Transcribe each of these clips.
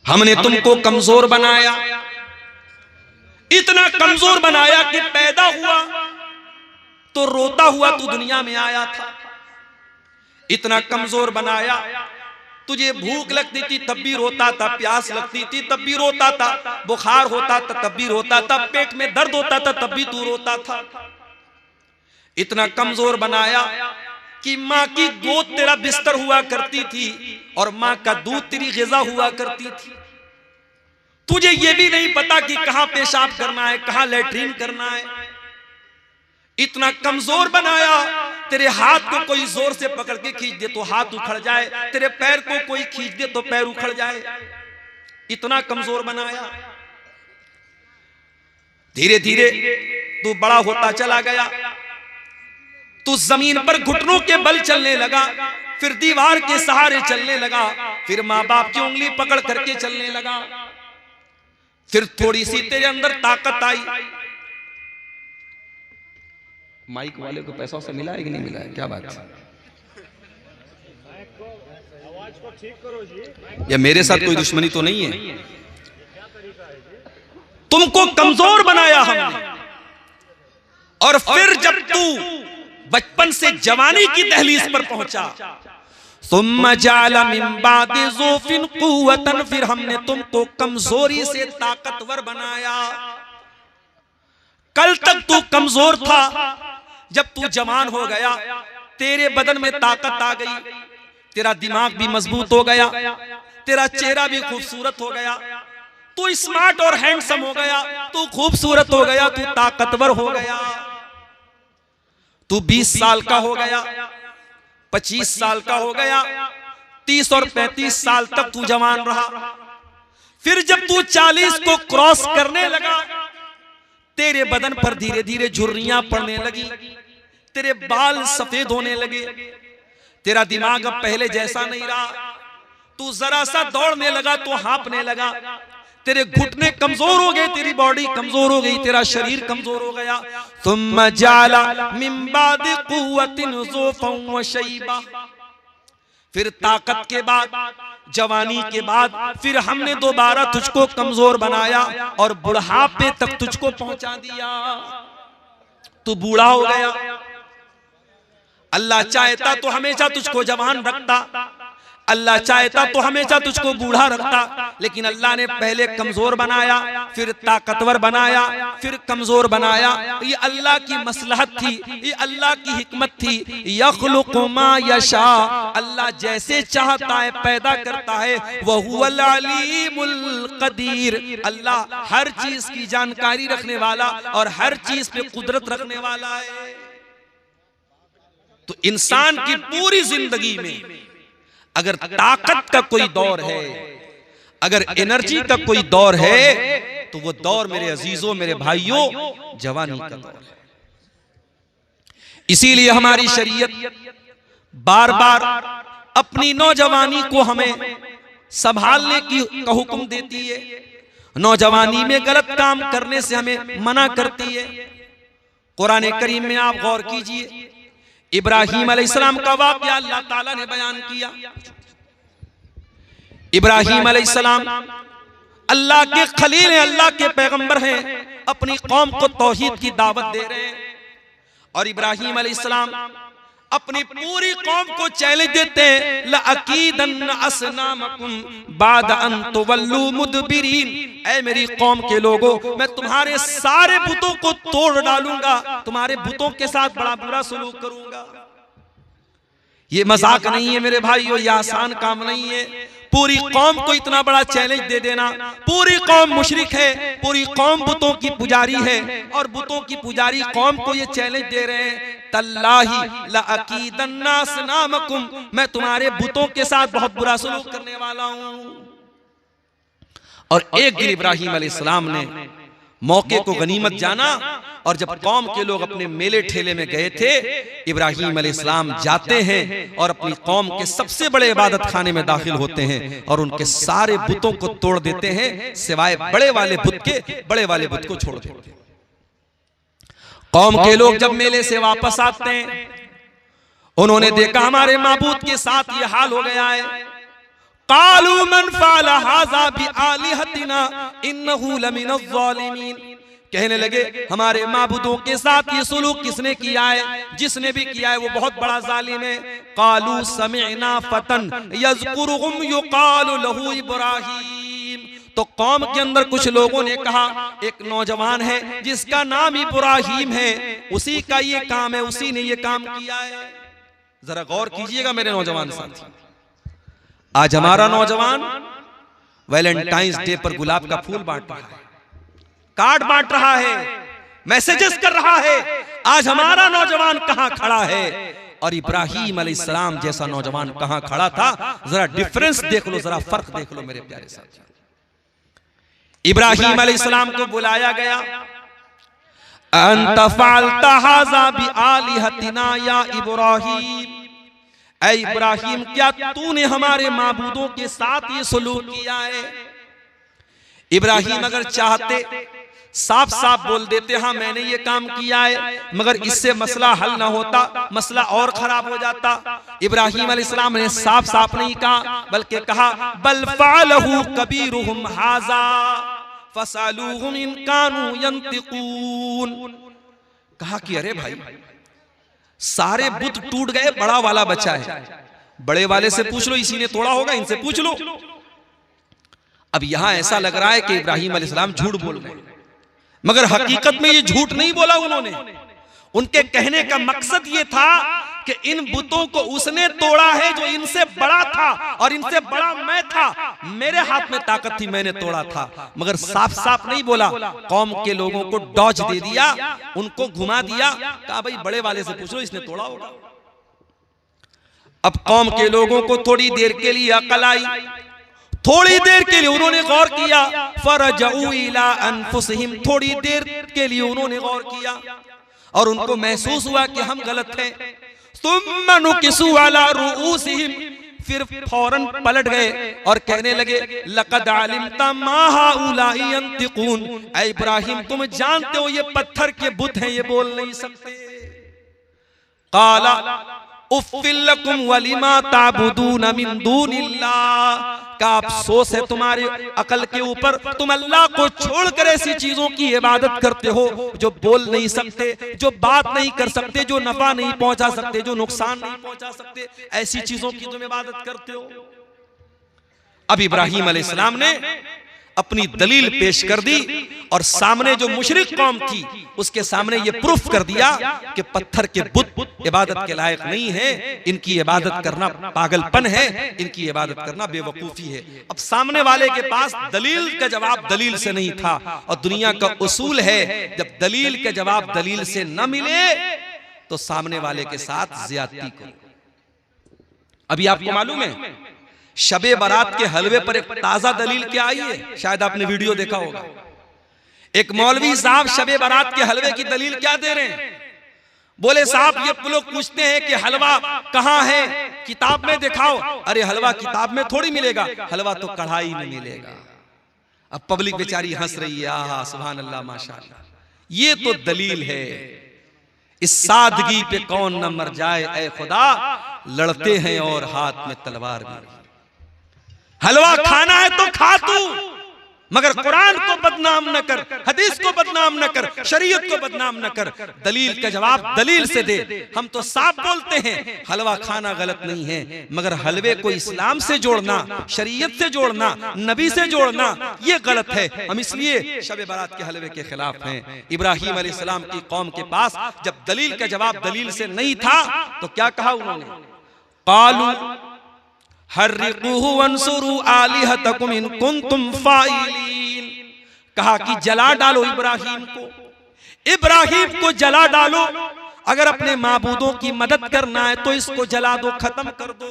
हमने तुमको कमजोर बनाया, इतना कमजोर बनाया कि पैदा हुआ तो रोता हुआ तू दुनिया में आया था। इतना कमजोर बनाया, तुझे भूख लगती थी तब भी रोता था, प्यास लगती थी तब भी रोता था, बुखार होता था तब भी रोता था, पेट में दर्द होता था तब भी तू रोता था। इतना कमजोर बनाया कि माँ की गोद तेरा बिस्तर हुआ करती थी और माँ का दूध तेरी ग़िज़ा हुआ करती थी। तुझे ये भी नहीं पता कि कहां पेशाब करना है, कहां लैट्रीन करना है। इतना कमजोर बनाया, तेरे हाथ को कोई जोर से पकड़ के खींच दे तो हाथ उखड़ जाए, तेरे पैर को कोई खींच दे तो पैर उखड़ जाए। इतना कमजोर बनाया। धीरे धीरे तू बड़ा होता चला गया, तू जमीन पर घुटनों के बल चलने लगा, फिर दीवार के सहारे चलने लगा, फिर माँ बाप की उंगली पकड़ करके चलने लगा। फिर थोड़ी सी तेरे अंदर ताकत आई। माइक वाले को पैसा से मिला है कि नहीं मिला है? क्या बात है? या मेरे साथ कोई दुश्मनी तो नहीं है? तुमको कमजोर बनाया हमने, और फिर जब तू बचपन से जवानी की दहलीज पर पहुंचा, सुम्मा जाला मिन बादि ज़ुफ़िन क़ुव्वतन, फिर हमने तुमको कमजोरी से ताकतवर बनाया। कल तक तू कमजोर था, जब तू जवान हो गया तेरे बदन में ताकत आ गई, तेरा दिमाग भी मजबूत हो गया, तेरा चेहरा भी खूबसूरत हो गया, तू स्मार्ट और हैंडसम हो गया, तू खूबसूरत हो गया, तू ताकतवर हो गया। तू 20 साल का हो गया, 25 साल का हो गया, 30 और 35 साल तक तू जवान रहा। फिर जब तू 40 को क्रॉस करने लगा, तेरे बदन पर धीरे धीरे झुर्रियां पड़ने लगी, तेरे बाल सफेद होने लगे, तेरा दिमाग अब पहले जैसा नहीं रहा, तू जरा सा दौड़ने लगा तो हाँफने लगा, तेरे घुटने कमजोर हो गए, तेरी बॉडी कमजोर हो गई, तेरा शरीर कमजोर हो गया। सुम्मा जाला मिन बादि क़ुव्वतिन ज़ुफ़न व शैबा, फिर ताकत के बाद, जवानी के बाद, फिर हमने दोबारा तुझको कमजोर बनाया और बुढ़ापे तक तुझको पहुंचा दिया। तू बूढ़ा हो गया। अल्लाह चाहता तो हमेशा तुझको जवान रखता, अल्लाह चाहता तो हमेशा तुझको बूढ़ा रखता, लेकिन अल्लाह ने पहले कमजोर बनाया, फिर ताकतवर बनाया, फिर कमजोर बनाया। ये अल्लाह की मसलहत थी, ये अल्लाह की हिकमत थी। यख़्लुक़ु मा यशा, अल्लाह जैसे चाहता है पैदा करता है। वहुवल अलीमुल क़दीर, अल्लाह हर चीज की जानकारी रखने वाला और हर चीज पे कुदरत रखने वाला है। तो इंसान की पूरी जिंदगी में अगर ताकत का कोई दौर है, अगर एनर्जी का कोई दौर है, तो वो दौर मेरे अजीजों, मेरे भाइयों, जवानी का दौर है। इसीलिए हमारी शरीयत बार बार अपनी नौजवानी को हमें संभालने की हुक्म देती है, नौजवानी में गलत काम करने से हमें मना करती है। कुरान करीम में आप गौर कीजिए, इब्राहीम अलैहिस्सलाम का वाक़या अल्लाह ताला ने बयान किया। इब्राहीम अलैहिस्सलाम अल्लाह के खलील हैं, अल्लाह के पैगंबर हैं, अपनी कौम को तौहीद की दावत दे रहे हैं। और इब्राहीम अलैहिस्सलाम अपनी पूरी कौम को चैलेंज देते हैं, लअकीदन्न असनामकुम बाद अन तुवल्लू मुदबिरीन, ऐ मेरी कौम के लोगों, मैं तुम्हारे सारे बुतों को तोड़ डालूंगा, तुम्हारे बुतों के साथ बड़ा बुरा सलूक करूंगा। ये मजाक नहीं है मेरे भाइयों, ये आसान काम नहीं है। पूरी कौम को इतना बड़ा चैलेंज दे देना, पूरी कौम मुशरिक है, पूरी कौम बुतों की पुजारी है, और बुतों की पुजारी कौम को ये चैलेंज दे रहे हैं, तल्लाही लअकीदन्ना असनामकुम, मैं तुम्हारे बुतों के साथ बहुत बुरा सलूक करने वाला हूं। और एक दिन इब्राहीम अलैहिस्सलाम ने मौके को गनीमत जाना, और जब कौम के लोग अपने मेले ठेले में गए थे, इब्राहीम अलैहिस्सलाम जाते हैं और अपनी कौम के सबसे बड़े इबादत खाने में दाखिल होते हैं और उनके सारे बुतों को तोड़ देते हैं, सिवाय बड़े वाले बुत के, बड़े वाले बुत को छोड़ देते हैं। कौम के लोग जब मेले से वापस आते हैं, उन्होंने देखा हमारे माबूद के साथ ये हाल हो गया है। कालू मन फ़अल हाज़ा बिआलिहतिना इन्नहु लमिनज़्ज़ालिमीन। कहने लगे हमारे माबूदों के साथ ये सुलूक किसने किया है, जिसने भी किया है वो बहुत बड़ा जालिम है। कालू समिअना फतन यज़कुरुहुम युक़ालु लहू इब्राहीम। तो कौम के अंदर कुछ लोगों ने कहा एक नौजवान है जिसका नाम इब्राहीम है, उसी का ये काम है, उसी ने ये काम किया है। जरा गौर कीजिएगा मेरे नौजवान साथी, आज हमारा नौजवान वैलेंटाइंस डे पर गुलाब का फूल बांट रहा है, कार्ड बांट रहा है, मैसेजेस कर रहा है। आज हमारा नौजवान कहां खड़ा है और इब्राहीम अलैहिस्सलाम जैसा नौजवान कहां खड़ा था? जरा डिफरेंस देख लो, जरा फर्क देख लो मेरे प्यारे साथी। इब्राहीम अलैहिस्सलाम को बुलाया गया, अंत फ़अलत हाज़ा बिआलिहतिना या इब्राहीम। ऐ इब्राहीम, क्या तूने हमारे माबूदों के साथ ये सलूक किया है? इब्राहीम अगर चाहते साफ साफ बोल देते हाँ मैंने ये काम किया है, मगर इससे मसला हल ना होता, मसला और खराब हो जाता। इब्राहीम अलैहिस्सलाम ने साफ साफ नहीं कहा, बल्कि कहा बल फ़अलहु कबीरुहुम हाज़ा फ़सअलूहुम इन कानू यंतिकून। कहा कि अरे भाई सारे बुत टूट गए, बड़ा वाला बचा है, बड़े वाले से पूछ लो, इसी ने तोड़ा होगा, इनसे पूछ लो। अब यहां ऐसा लग रहा है कि इब्राहीम अलैहिस्सलाम झूठ बोल रहे हैं, मगर हकीकत में ये झूठ नहीं बोला उन्होंने। उनके कहने का मकसद ये था कि इन बुतों को उसने तोड़ा है जो इनसे बड़ा था और इनसे बड़ा मैं था, मेरे हाथ में ताकत थी, मैंने तोड़ा था। मगर साफ साफ नहीं बोला, कौम के लोगों को डॉज दे दिया, उनको घुमा दिया, कहा भाई बड़े वाले से पूछ लो, इसने तोड़ा होगा। अब कौम के लोगों को थोड़ी देर के लिए अकल आई, थोड़ी देर के लिए उन्होंने गौर किया। फरजऊ इला अनफुसिहिम, थोड़ी देर के लिए उन्होंने गौर किया और उनको महसूस हुआ कि हम गलत हैं। सुम्मा नुकिसू अला रुऊसिहिम, फिर फौरन पलट गए और कहने लगे लक़द अलिमता मा हाउलाई यंतिकून। ऐ इब्राहीम, तुम जानते हो ये पत्थर के बुत हैं, ये बोल नहीं सकते। काला उफ़्फ़िल लकुम वलिमा ताबुदून मिन दूनिल्लाह, का अफसोस है तुम्हारे अकल के ऊपर, तुम अल्लाह को छोड़कर ऐसी चीजों की इबादत करते हो जो बोल नहीं सकते, जो बात नहीं कर सकते, जो नफा नहीं पहुंचा सकते, जो नुकसान नहीं पहुंचा सकते, ऐसी चीजों की तुम इबादत करते हो। अब इब्राहीम अलैहिस्सलाम ने अपनी दलील पेश कर दी और सामने जो मुशरिक कौम थी उसके सामने ये प्रूफ कर दिया कि पत्थर के बुत इबादत के लायक नहीं है, इनकी इबादत करना पागलपन है, इनकी इबादत करना बेवकूफी है। अब सामने वाले के पास दलील का जवाब दलील से नहीं था, और दुनिया का उसूल है जब दलील का जवाब दलील से न मिले तो सामने वाले के साथ ज्यादती करो। अभी आपको मालूम है शबे बारात के हलवे पर एक ताजा दलील क्या आई है, शायद आपने वीडियो देखा होगा। एक मौलवी साहब शबे बारात के हलवे की दलील क्या दे रहे हैं? बोले साहब ये लोग पूछते हैं कि हलवा कहाँ है, किताब में दिखाओ। अरे हलवा किताब में थोड़ी मिलेगा, हलवा तो कढ़ाई में मिलेगा। अब पब्लिक बेचारी हंस रही है, आहा सुभान अल्लाह माशाअल्लाह, ये तो दलील है। इस सादगी पे कौन न मर जाए, ऐ खुदा लड़ते हैं और हाथ में तलवार भी। हलवा खाना है तो खा तू, मगर कुरान को बदनाम न कर, हदीस को बदनाम न कर, शरीयत को बदनाम न कर। दलील का जवाब दलील से दे। हम तो साफ बोलते हैं हलवा खाना गलत नहीं है, मगर हलवे को इस्लाम से जोड़ना, शरीयत से जोड़ना, नबी से जोड़ना, ये गलत है। हम इसलिए शबे बारात के हलवे के खिलाफ हैं। इब्राहीम अलैहिस्सलाम की कौम के पास जब दलील का जवाब दलील से नहीं था तो क्या कहा उन्होंने? कालू हर्रिकूहु वंसुरू आलिहतकुम इन कुंतुम फाइलीन, कहा कि जला डालो इब्राहीम को, इब्राहीम को जला डालो। अगर अपने माबूदों की मदद करना है तो इसको जला दो, खत्म कर दो।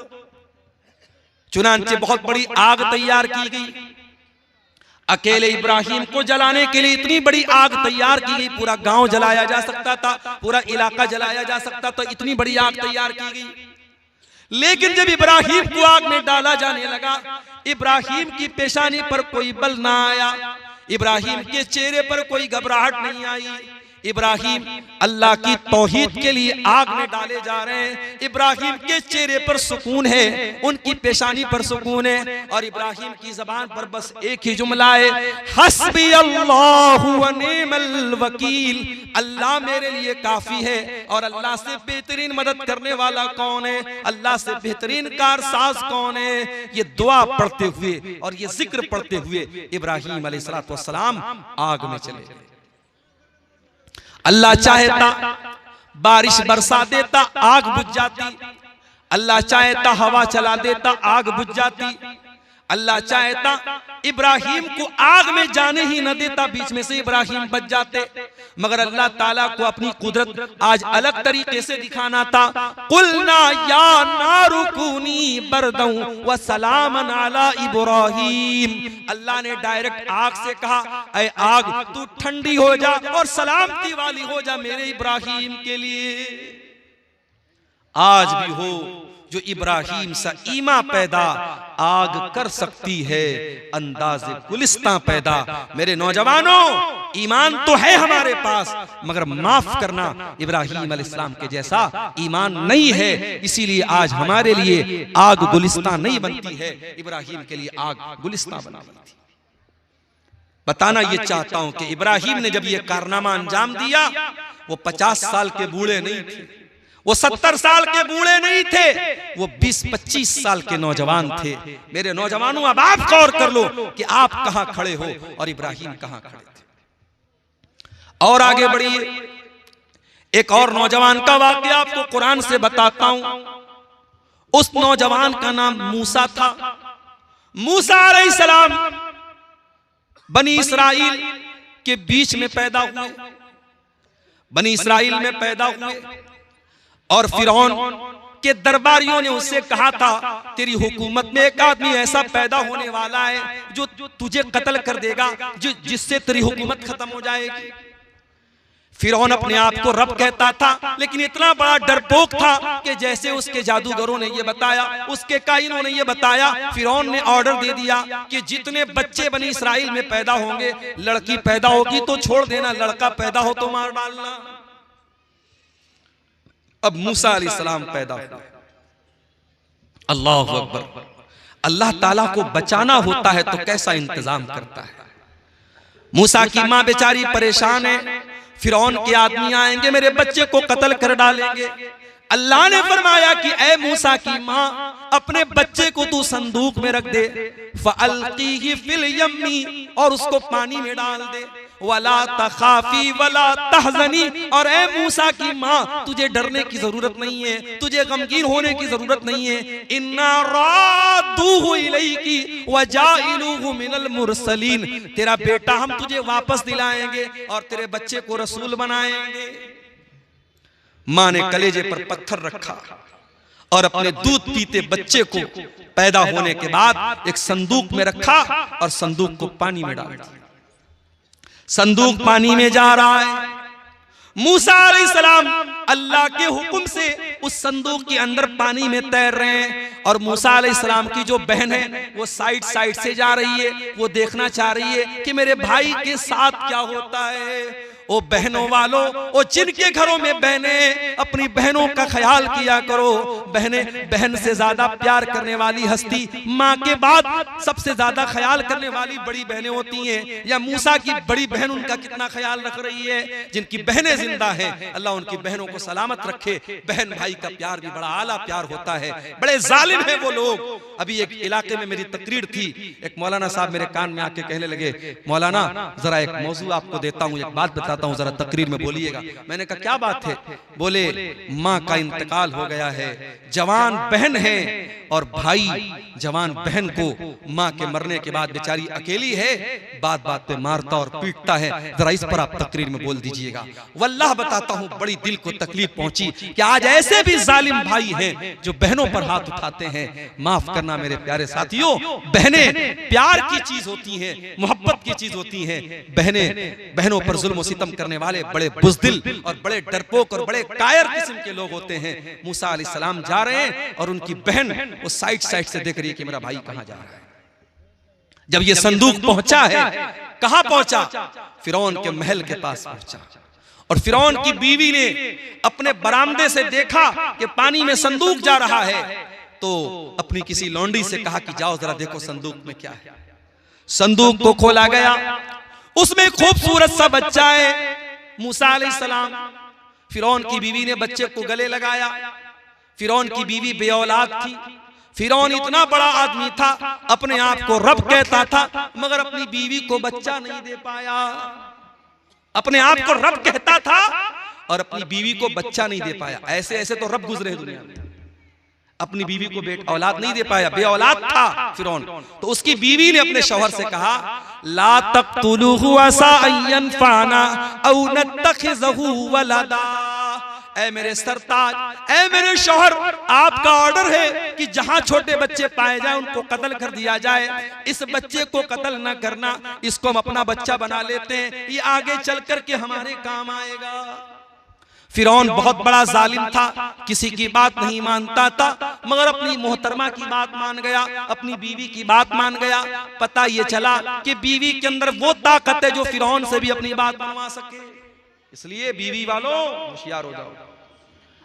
चुनांचे बहुत बड़ी आग तैयार की गई। अकेले इब्राहीम को जलाने के लिए इतनी बड़ी आग तैयार की गई, पूरा गांव जलाया जा सकता था, पूरा इलाका जलाया जा सकता था, इतनी बड़ी आग तैयार की गई। लेकिन जब इब्राहीम को आग में डाला जाने लगा, इब्राहीम की पेशानी पर कोई बल ना आया, इब्राहीम के चेहरे पर कोई घबराहट नहीं आई, इब्राहिम अल्लाह की तौहीद के लिए आग में डाले जा रहे हैं। इब्राहिम के चेहरे पर सुकून है, उनकी पेशानी पर सुकून है, और इब्राहिम की जबान पर बस एक ही जुमला है, हस्बी अल्लाहु व निअमल वकील। अल्लाह मेरे लिए काफी है, और अल्लाह से बेहतरीन मदद करने वाला कौन है, अल्लाह से बेहतरीन कारसाज कौन है। ये दुआ पढ़ते हुए और ये जिक्र पढ़ते हुए इब्राहिम अलैहिस्सलातु वस्सलाम आग में चले गए। अल्लाह चाहता बारिश बरसा देता, आग बुझ जाती। अल्लाह चाहता हवा चला देता, आग बुझ जाती। अल्लाह चाहता इब्राहिम को आग में जाने ही न देता, बीच में से इब्राहिम बच जाते। मगर अल्लाह ताला को अपनी कुदरत आज अलग तरीके से दिखाना था। कुलना या नारु कूनी बरदं व सलामन अला इब्राहिम। अल्लाह ने डायरेक्ट आग से कहा, ऐ आग तू ठंडी हो जा और सलामती वाली हो जा मेरे इब्राहिम के लिए। आज भी हो जो इब्राहिम सा ईमा पैदा आग कर सकती है अंदाज़े गुलिस्तां पैदा। मेरे नौजवानों, ईमान तो है हमारे पास, मगर माफ करना इब्राहिम अलैहिस्सलाम के जैसा ईमान नहीं है। इसीलिए आज हमारे लिए आग गुलिस्तां नहीं बनती है, इब्राहिम के लिए आग गुलिस्तां बना बनती। बताना ये चाहता हूं कि इब्राहिम ने जब ये कारनामा अंजाम दिया, वो 50 साल के बूढ़े नहीं थे, वो 70 साल के बूढ़े नहीं थे, वो 20-25 साल के नौजवान थे। मेरे नौजवानों, अब आप गौर कर लो कि आप कहां खड़े हो और इब्राहिम कहां खड़े थे। और आगे बढ़िए, एक और नौजवान का वाकया आपको कुरान से बताता हूं। उस नौजवान का नाम मूसा था। मूसा अलैहिस्सलाम बनी इसराइल के बीच में पैदा हुए, बनी इसराइल में पैदा हुए, और फिरौन के दरबारियों ने उससे कहा था, तेरी हुकूमत में एक आदमी ऐसा पैदा होने वाला है जो तुझे कत्ल कर देगा, जिससे तेरी हुकूमत खत्म हो जाएगी। फिरौन अपने आप को रब कहता था, लेकिन इतना बड़ा डरपोक था कि जैसे उसके जादूगरों ने ये बताया, उसके कायिनों ने ये बताया, फिरौन ने ऑर्डर दे दिया कि जितने बच्चे बनी इसराइल में पैदा होंगे, लड़की पैदा होगी तो छोड़ देना, लड़का पैदा हो तो मार डालना। अब मूसा अलैहिस्सलाम पैदा हुए। अल्लाहु अकबर। अल्लाह ताला को बचाना होता है तो कैसा इंतजाम करता है। मूसा की माँ बेचारी परेशान है, फिरौन के आदमी आएंगे मेरे बच्चे को कत्ल कर डालेंगे। अल्लाह ने फरमाया कि ऐ मूसा की माँ, अपने बच्चे को तू संदूक में रख दे, फअल्कीही फिल यम्मी, और उसको पानी में डाल दे, वला तखाफी वला तहज़नी, और ऐ मूसा की माँ तुझे डरने की जरूरत नहीं है, तुझे गमगीन होने की जरूरत नहीं है। इन्ना रादूहु इलैकी व जाइलूहु मिनल मुरसलीन, तेरा बेटा हम तुझे वापस दिलाएंगे और तेरे बच्चे को रसूल बनाएंगे। माँ ने कलेजे पर पत्थर रखा और अपने दूध पीते बच्चे को पैदा होने के बाद एक संदूक में रखा और संदूक को पानी में डाल दिया। संदूक पानी में जा रहा है। मूसा अलैहिस्सलाम अल्लाह के हुक्म से उस संदूक के अंदर पानी में तैर रहे हैं, और मूसा अलैहिस्सलाम की जो बहन है वो साइड साइड से जा रही है, वो देखना चाह रही है कि मेरे भाई के साथ क्या होता है। ओ बहनों वालों, ओ जिनके घरों में बहनें, अपनी बहनों का ख्याल किया करो। बहनें, बहन से ज्यादा प्यार करने वाली हस्ती माँ के बाद सबसे ज्यादा ख्याल करने वाली बड़ी बहनें होती हैं। या मूसा की बड़ी बहन उनका कितना ख्याल रख रही है। जिनकी बहनें जिंदा हैं, अल्लाह उनकी बहनों को सलामत रखे। बहन भाई का प्यार भी बड़ा आला प्यार होता है। बड़े जालिम है वो लोग। अभी एक इलाके में मेरी तकरीर थी, एक मौलाना साहब मेरे कान में आके कहने लगे, मौलाना जरा एक मौजू आपको देता हूँ, एक बात बताता हूँ, जरा तकरीर में बोलिएगा। मैंने कहा क्या बात है? बोले माँ का इंतकाल हो गया है, जवान बहन है और भाई जवान बहन को माँ के मरने के बाद बेचारी अकेली है, बात बात पे मारता और पीटता है। जरा इस पर आप तकरीर में बोल दीजिएगा। वल्लाह बताता हूँ बड़ी दिल को तकलीफ पहुंची कि आज ऐसे भी जालिम भाई हैं जो बहनों पर हाथ उठाते हैं। माफ करना मेरे प्यारे साथियों, बहनें प्यार की चीज होती हैं, मोहब्बत की चीज होती हैं। बहनों पर जुल्म और सितम करने वाले बड़े बुज़दिल और बड़े डरपोक और बड़े कायर किस्म के लोग होते हैं। मूसा अलैहिस्सलाम जा रहे हैं और उनकी बहन वो साइड साइड से देख रही है कि मेरा भाई कहां जा रहा है। जब ये संदूक पहुंचा है, कहां पहुंचा? फिरौन के महल के पास पहुंचा। और फिरौन की बीवी ने अपने बरामदे से देखा कि पानी में संदूक जा रहा है, तो अपनी किसी लौंडी से कहा कि जाओ जरा देखो संदूक में क्या है। संदूक को खोला गया, उसमें खूबसूरत सा बच्चा है मूसा अलैहिस्सलाम। फिरौन की बीवी ने बच्चे को गले लगाया। फिरौन की बीवी बेऔलाद थी। फिरौन इतना बड़ा आदमी था, अपने आप को रब कहता था, मगर अपनी बीवी को बच्चा नहीं दे पाया। अपने आप को रब कहता था और अपनी बीवी को बच्चा नहीं दे पाया। ऐसे ऐसे तो रब गुजरे दुनिया में, अपनी बीवी को बेटा औलाद नहीं दे पाया, बेऔलाद था फिरौन। तो उसकी बीवी ने अपने शौहर से कहा, ला तक़्तुलूहु असा अन यनफ़अना औ नत्तख़िज़हु वलदा। ऐ मेरे सरताज, ऐ मेरे शौहर, आपका ऑर्डर है कि जहां छोटे बच्चे पाए जाए उनको कत्ल कर दिया जाए। इस बच्चे को कत्ल न करना, इसको हम अपना बच्चा बना लेते हैं, ये आगे चल कर के हमारे काम आएगा। फिरौन बहुत बड़ा जालिम था, किसी की बात नहीं मानता था, मगर अपनी मोहतरमा की बात मान गया, अपनी बीवी की बात मान गया। पता ये चला कि बीवी के अंदर वो ताकत है जो फिरौन से भी अपनी बात मनवा सके। इसलिए बीवी वालों होशियार हो जाओ।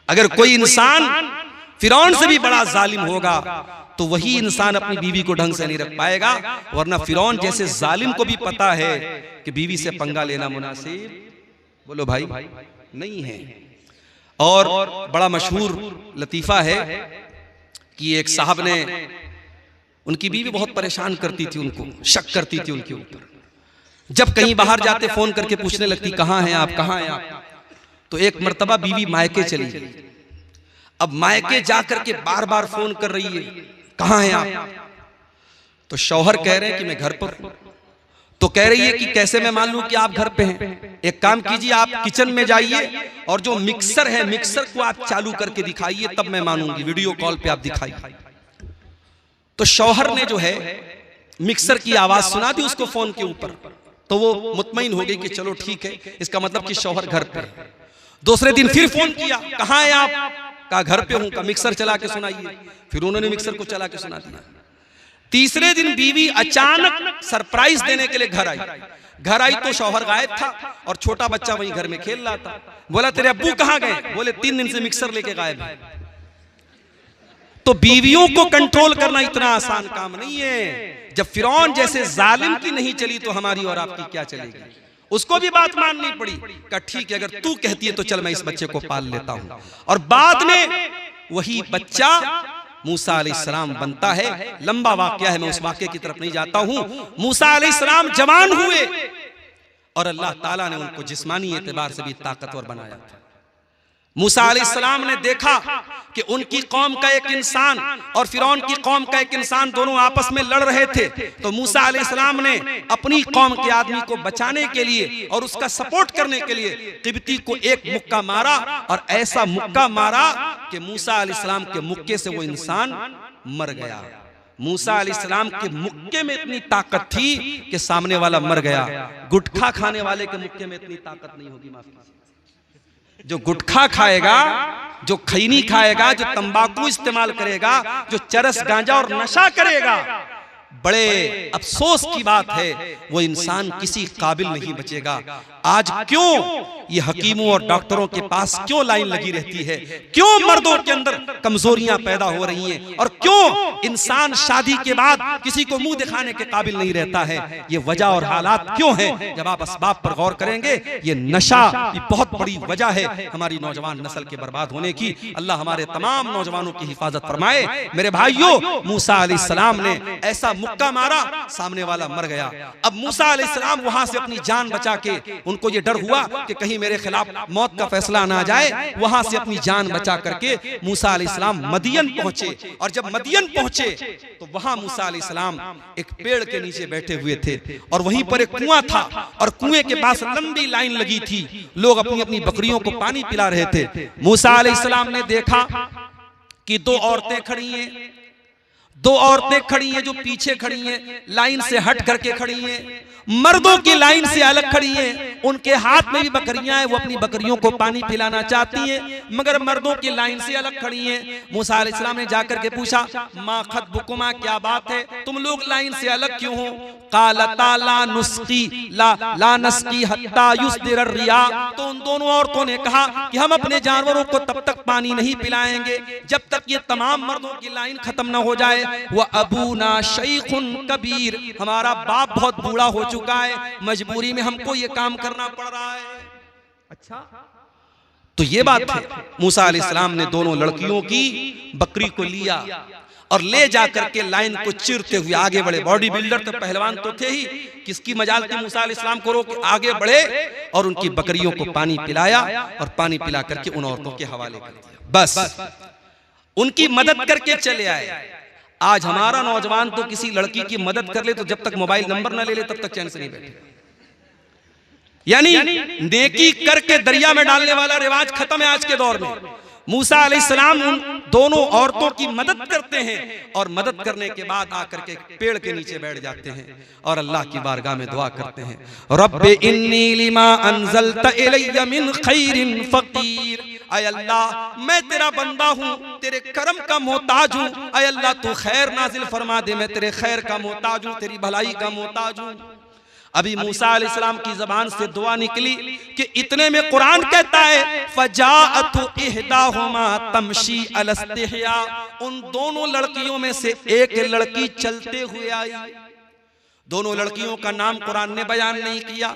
अगर कोई इंसान फिरौन से भी बड़ा जालिम होगा तो वही इंसान अपनी बीवी को ढंग से नहीं रख पाएगा, वरना फिरौन जैसे जालिम को भी पता है कि बीवी से पंगा लेना मुनासिब, बोलो भाई, नहीं है। और बड़ा मशहूर लतीफा है कि एक साहब ने, उनकी बीवी बहुत परेशान करती थी उनको, शक करती थी उनके ऊपर। जब कहीं बाहर जाते फोन करके पूछने लगती, कहाँ हैं आप, कहाँ हैं आप। तो एक मर्तबा बीवी मायके चली गई। अब मायके जाकर के बार बार फोन कर रही है, कहाँ हैं आप। तो शौहर कह रहे हैं कि मैं घर पर हूं। तो कह रही है कि कैसे मैं मान लूं कि आप घर पे हैं। एक काम कीजिए, आप किचन में जाइए और जो मिक्सर है, मिक्सर को आप चालू करके दिखाइए, तब मैं मानूंगी, वीडियो कॉल पे आप दिखाइए। तो शौहर ने जो है मिक्सर की आवाज सुना दी उसको फोन के ऊपर, तो वो मुतमईन हो गई कि चलो ठीक है, इसका मतलब कि शौहर घर पे। दूसरे दिन फिर फोन किया, कहाँ हैं आप, कहा घर पे हूं, का मिक्सर चला के सुनाइए। फिर उन्होंने मिक्सर को चला के सुना दिया। तीसरे दिन बीवी अचानक सरप्राइज देने के लिए घर आई। घर आई तो शौहर गायब था और छोटा बच्चा वहीं घर में खेल रहा था। बोला तेरे अब्बू कहाँ गए, बोले 3 दिन से मिक्सर लेके गायब है। तो बीवियों को कंट्रोल करना इतना आसान काम नहीं है। जब फिरौन जैसे जालिम की नहीं चली तो हमारी और आपकी क्या चलेगी। उसको भी बात माननी पड़ी, कहा ठीक है, अगर तू कहती है तो चल मैं इस बच्चे को पाल लेता हूं। और बाद में वही बच्चा मूसा अलैहिस्सलाम बनता है। लंबा वाकया है, मैं उस वाकये की तरफ नहीं जाता हूं। मूसा अलैहिस्सलाम जवान हुए और अल्लाह ताला ने उनको जिस्मानी एतबार से भी ताकतवर बनाया था। मूसा अलैहिस्सलाम ने देखा कि उनकी कौम का एक इंसान और फिरौन की कौम का एक इंसान दोनों आपस में लड़ रहे थे। तो मूसा अलैहिस्सलाम ने अपनी कौम के आदमी को बचाने के लिए और उसका सपोर्ट करने के लिए किब्ती को एक मुक्का मारा, और ऐसा मुक्का मारा कि मूसा अलैहिस्सलाम के मुक्के से वो इंसान मर गया। मूसा अलैहिस्सलाम के मुक्के में इतनी ताकत थी कि सामने वाला मर गया। गुटखा खाने वाले के मुक्के में इतनी ताकत नहीं होगी। माफ, जो गुटखा खाएगा, जो खैनी खाएगा, जो तंबाकू इस्तेमाल करेगा, जो चरस गांजा और नशा करेगा, बड़े अफसोस की बात है, वो इंसान किसी काबिल नहीं बचेगा। आज क्यों ये हकीमों और डॉक्टरों के पास क्यों लाइन लगी रहती है, क्यों मर्दों के अंदर कमजोरियां पैदा हो रही हैं, और क्यों इंसान शादी के बाद किसी को मुंह दिखाने के काबिल नहीं रहता है। ये वजह और हालात क्यों हैं, जब आप असबाब पर गौर करेंगे, ये नशा की बहुत बड़ी वजह है हमारी नौजवान नस्ल के बर्बाद होने की। अल्लाह हमारे तमाम नौजवानों की हिफाजत फरमाए। मेरे भाइयों, मूसा अलैहिस्सलाम ने ऐसा मुक्का मारा, सामने वाला मर गया। अब मूसा अलैहिस्सलाम वहां से अपनी जान बचा के, उनको ये डर हुआ कि कहीं मेरे खिलाफ मौत का फैसला ना जाए, वहां से अपनी जान बचा करके मूसा अलैहिस्सलाम मदियन पहुंचे। और जब मदियन पहुंचे तो वहां मूसा अलैहिस्सलाम एक पेड़ के नीचे बैठे हुए थे, और वहीं पर एक कुआं था, और कुएं के पास लंबी लाइन लगी थी, लोग अपनी अपनी बकरियों को पानी पिला रहे थे। मूसा अलैहिस्सलाम ने देखा कि 2 औरतें खड़ी हैं, 2 औरतें खड़ी हैं जो पीछे खड़ी हैं, लाइन से हट करके खड़ी हैं, मर्दों की लाइन से अलग खड़ी हैं। उनके हाथ में भी बकरियां हैं, वो अपनी बकरियों को पानी पिलाना चाहती हैं, मगर मर्दों की लाइन से अलग खड़ी हैं। मूसा अलैहिस्सलाम ने जाकर के पूछा, मा खतबुकुमा, क्या बात है, तुम लोग लाइन से अलग क्यों हो? कालता ला नुस्की ला नस्की हत्ता युस्दिर रिया। तो उन दोनों औरतों ने कहा कि हम अपने जानवरों को तब तक पानी नहीं पिलाएंगे जब तक ये तमाम मर्दों की लाइन खत्म ना हो जाए। वह अबूना शैखुन कबीर, हमारा बाप बहुत बूढ़ा हो चुका है, मजबूरी में हमको ये काम करना पड़ रहा है। अच्छा, तो ये बात है। मूसा अलैहिस्सलाम ने दोनों लड़कियों की बकरी को लिया और ले जाकर के लाइन को चिरते हुए आगे बढ़े। बॉडी बिल्डर तो पहलवान तो थे ही, किसकी मजाल थी मूसा अलैहिस्सलाम को रोक आगे बढ़े और उनकी बकरियों को पानी पिलाया और पानी पिला करके उन औरतों के हवाले कर दिया। बस उनकी मदद करके चले आए। आज हमारा नौजवान तो किसी लड़की की मदद कर ले तो जब तक मोबाइल नंबर ना ले ले तब तक चैन से नहीं बैठे। यानी नेकी करके दरिया में डालने वाला रिवाज खत्म है आज के दौर में। मूसा अलैहिस्सलाम उन दोनों औरतों की मदद करते हैं और मदद करने के बाद आकर के पेड़ के नीचे बैठ जाते हैं और अल्लाह की बारगाह में दुआ करते हैं, रब्बे इन्नी लिमा अंज़लता इलैया मिन खैरिन फकीर। ऐ अल्लाह, मैं तेरा बंदा हूँ, तेरे करम का मोहताज हूँ। ऐ अल्लाह, तू खैर नाजिल फरमा दे, मैं तेरे खैर का मोहताज हूँ, तेरी भलाई का मोहताज हूँ। अभी मूसा अलैहिस्सलाम की जबान से दुआ निकली कि इतने में कुरान कहता है, फजाअतु इहदाहुमा तमशी अला इस्तिहया। उन दोनों लड़कियों में से एक लड़की चलते हुए आई। दोनों लड़कियों का नाम कुरान ने बयान नहीं किया।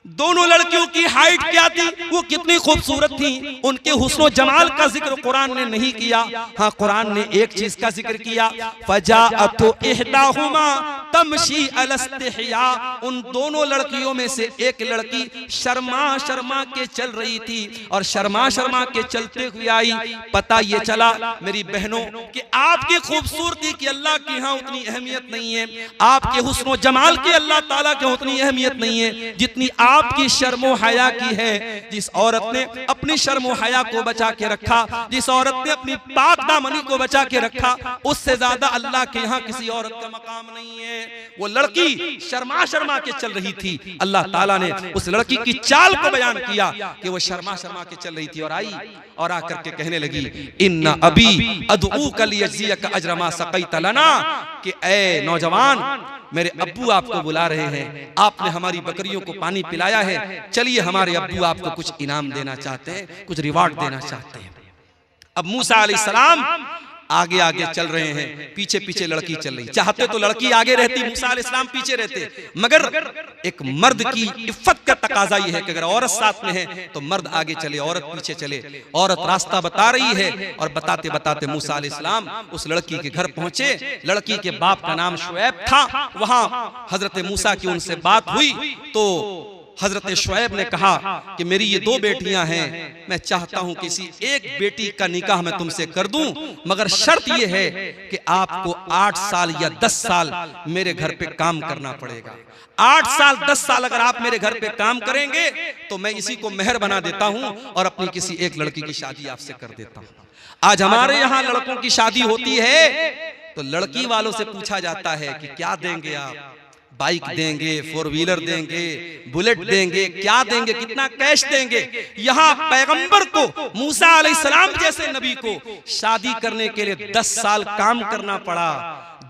दोनों लड़कियों की हाइट क्या थी, वो कितनी खूबसूरत थी, उनके हुस्न जमाल का जिक्र कुरान ने नहीं किया। हाँ, कुरान ने एक चीज का जिक्र किया, फजाअतु इहदाहुमा तमशी अला इस्तिहया। उन दोनों लड़कियों में से एक लड़की शर्मा शर्मा के चल रही थी और शर्मा शर्मा के चलते हुए आई। पता ये चला मेरी बहनों कि आपकी खूबसूरती की अल्लाह के यहाँ उतनी अहमियत नहीं है, आपके हुस्न जमाल की अल्लाह ताला के उतनी अहमियत नहीं है जितनी आपकी शर्मो हया की है। जिस औरत ने अपनी शर्मो हया को बचा के रखा, जिस औरत ने अपनी पाक दामनी को बचा के रखा, उससे ज्यादा अल्लाह के यहाँ किसी औरत का मकाम नहीं है। वो लड़की शर्मा शर्मा के चल रही थी। अल्लाह ताला ने उस लड़की की चाल को बयान किया कि वो शर्मा शर्मा के चल रही थी और आई और आकर के कहने लगी, इन्ना अबी अदऊका लियजज़ियका अज्र मा सक़ैत लना, कि ए नौजवान, मेरे अब्बू आपको बुला रहे हैं, आपने हमारी बकरियों को पानी पिलाया है, चलिए हमारे अब्बू आपको कुछ इनाम देना चाहते हैं, कुछ रिवार्ड देना चाहते हैं। अब मूसा अलैहिस्सलाम आगे आगे चल रहे हैं, पीछे पीछे लड़की चल रही। चाहते तो लड़की आगे रहती, मूसा अलैहिस्सलाम पीछे रहते, मगर एक मर्द की इफ्फत का तकाजा ये है कि अगर औरत साथ में है तो मर्द आगे चले, औरत पीछे चले। औरत रास्ता बता रही है और बताते बताते मूसा अलैहिस्सलाम उस लड़की के घर पहुंचे। लड़की के बाप का नाम शुएब था। वहां हजरत मूसा की उनसे बात हुई तो हजरत शुएब ने कहा कि मेरी ये दो बेटियां हैं, मैं चाहता हूं किसी एक बेटी का निकाह मैं तुमसे कर दूं, मगर शर्त ये है कि आपको 8 साल या 10 साल मेरे घर पे काम करना पड़ेगा। 8 साल 10 साल अगर आप मेरे घर पे काम करेंगे तो मैं इसी को मेहर बना देता हूं और अपनी किसी एक लड़की की शादी आपसे कर देता हूं। आज हमारे यहाँ लड़कों की शादी होती है तो लड़की वालों से पूछा जाता है कि क्या देंगे आप, बाइक देंगे, 4 व्हीलर देंगे, बुलेट देंगे, क्या देंगे, कितना कैश देंगे। यहाँ पैगंबर को, मूसा अलैहिस्सलाम जैसे नबी को शादी करने के लिए 10 साल काम करना पड़ा।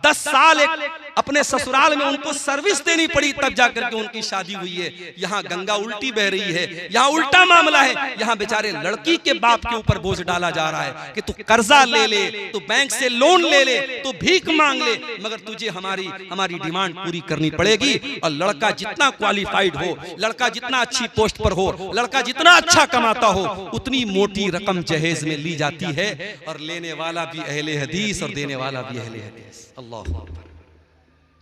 10 साल एक अपने ससुराल में उनको सर्विस देनी पड़ी, तब जाकर के उनकी शादी हुई है। यहाँ गंगा उल्टी बह रही है, यहाँ उल्टा मामला है। यहाँ बेचारे लड़की के बाप के ऊपर बोझ डाला जा रहा है कि तू कर्जा ले ले, तू बैंक से लोन ले ले, तू भीख मांग ले, मगर तुझे हमारी डिमांड पूरी करनी पड़ेगी। और लड़का जितना क्वालिफाइड हो, लड़का जितना अच्छी पोस्ट पर हो, लड़का जितना अच्छा कमाता हो, उतनी मोटी रकम जहेज में ली जाती है। और लेने वाला भी अहले हदीस और देने वाला भी अहले हदीस। अल्लाह,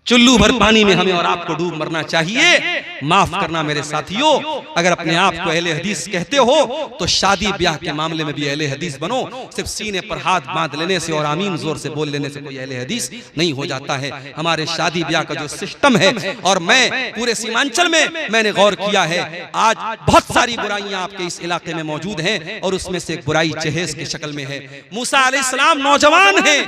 चुल्लू भर पानी में हमें और आपको डूब मरना चाहिए। माफ करना मेरे साथियों, अगर अपने आप को अहले हदीस कहते हो तो शादी ब्याह के मामले में भी अहले हदीस बनो। सिर्फ सीने पर हाथ बांध लेने से और आमीन जोर से बोल लेने से कोई अहले हदीस नहीं हो जाता है। हमारे शादी ब्याह का जो सिस्टम है, और मैं पूरे सीमांचल में मैंने गौर किया है, आज बहुत सारी बुराइयां आपके इस इलाके में मौजूद हैं और उसमें से एक बुराई जहेज की शक्ल में है। मूसा अलैहिस्सलाम नौजवान हैं,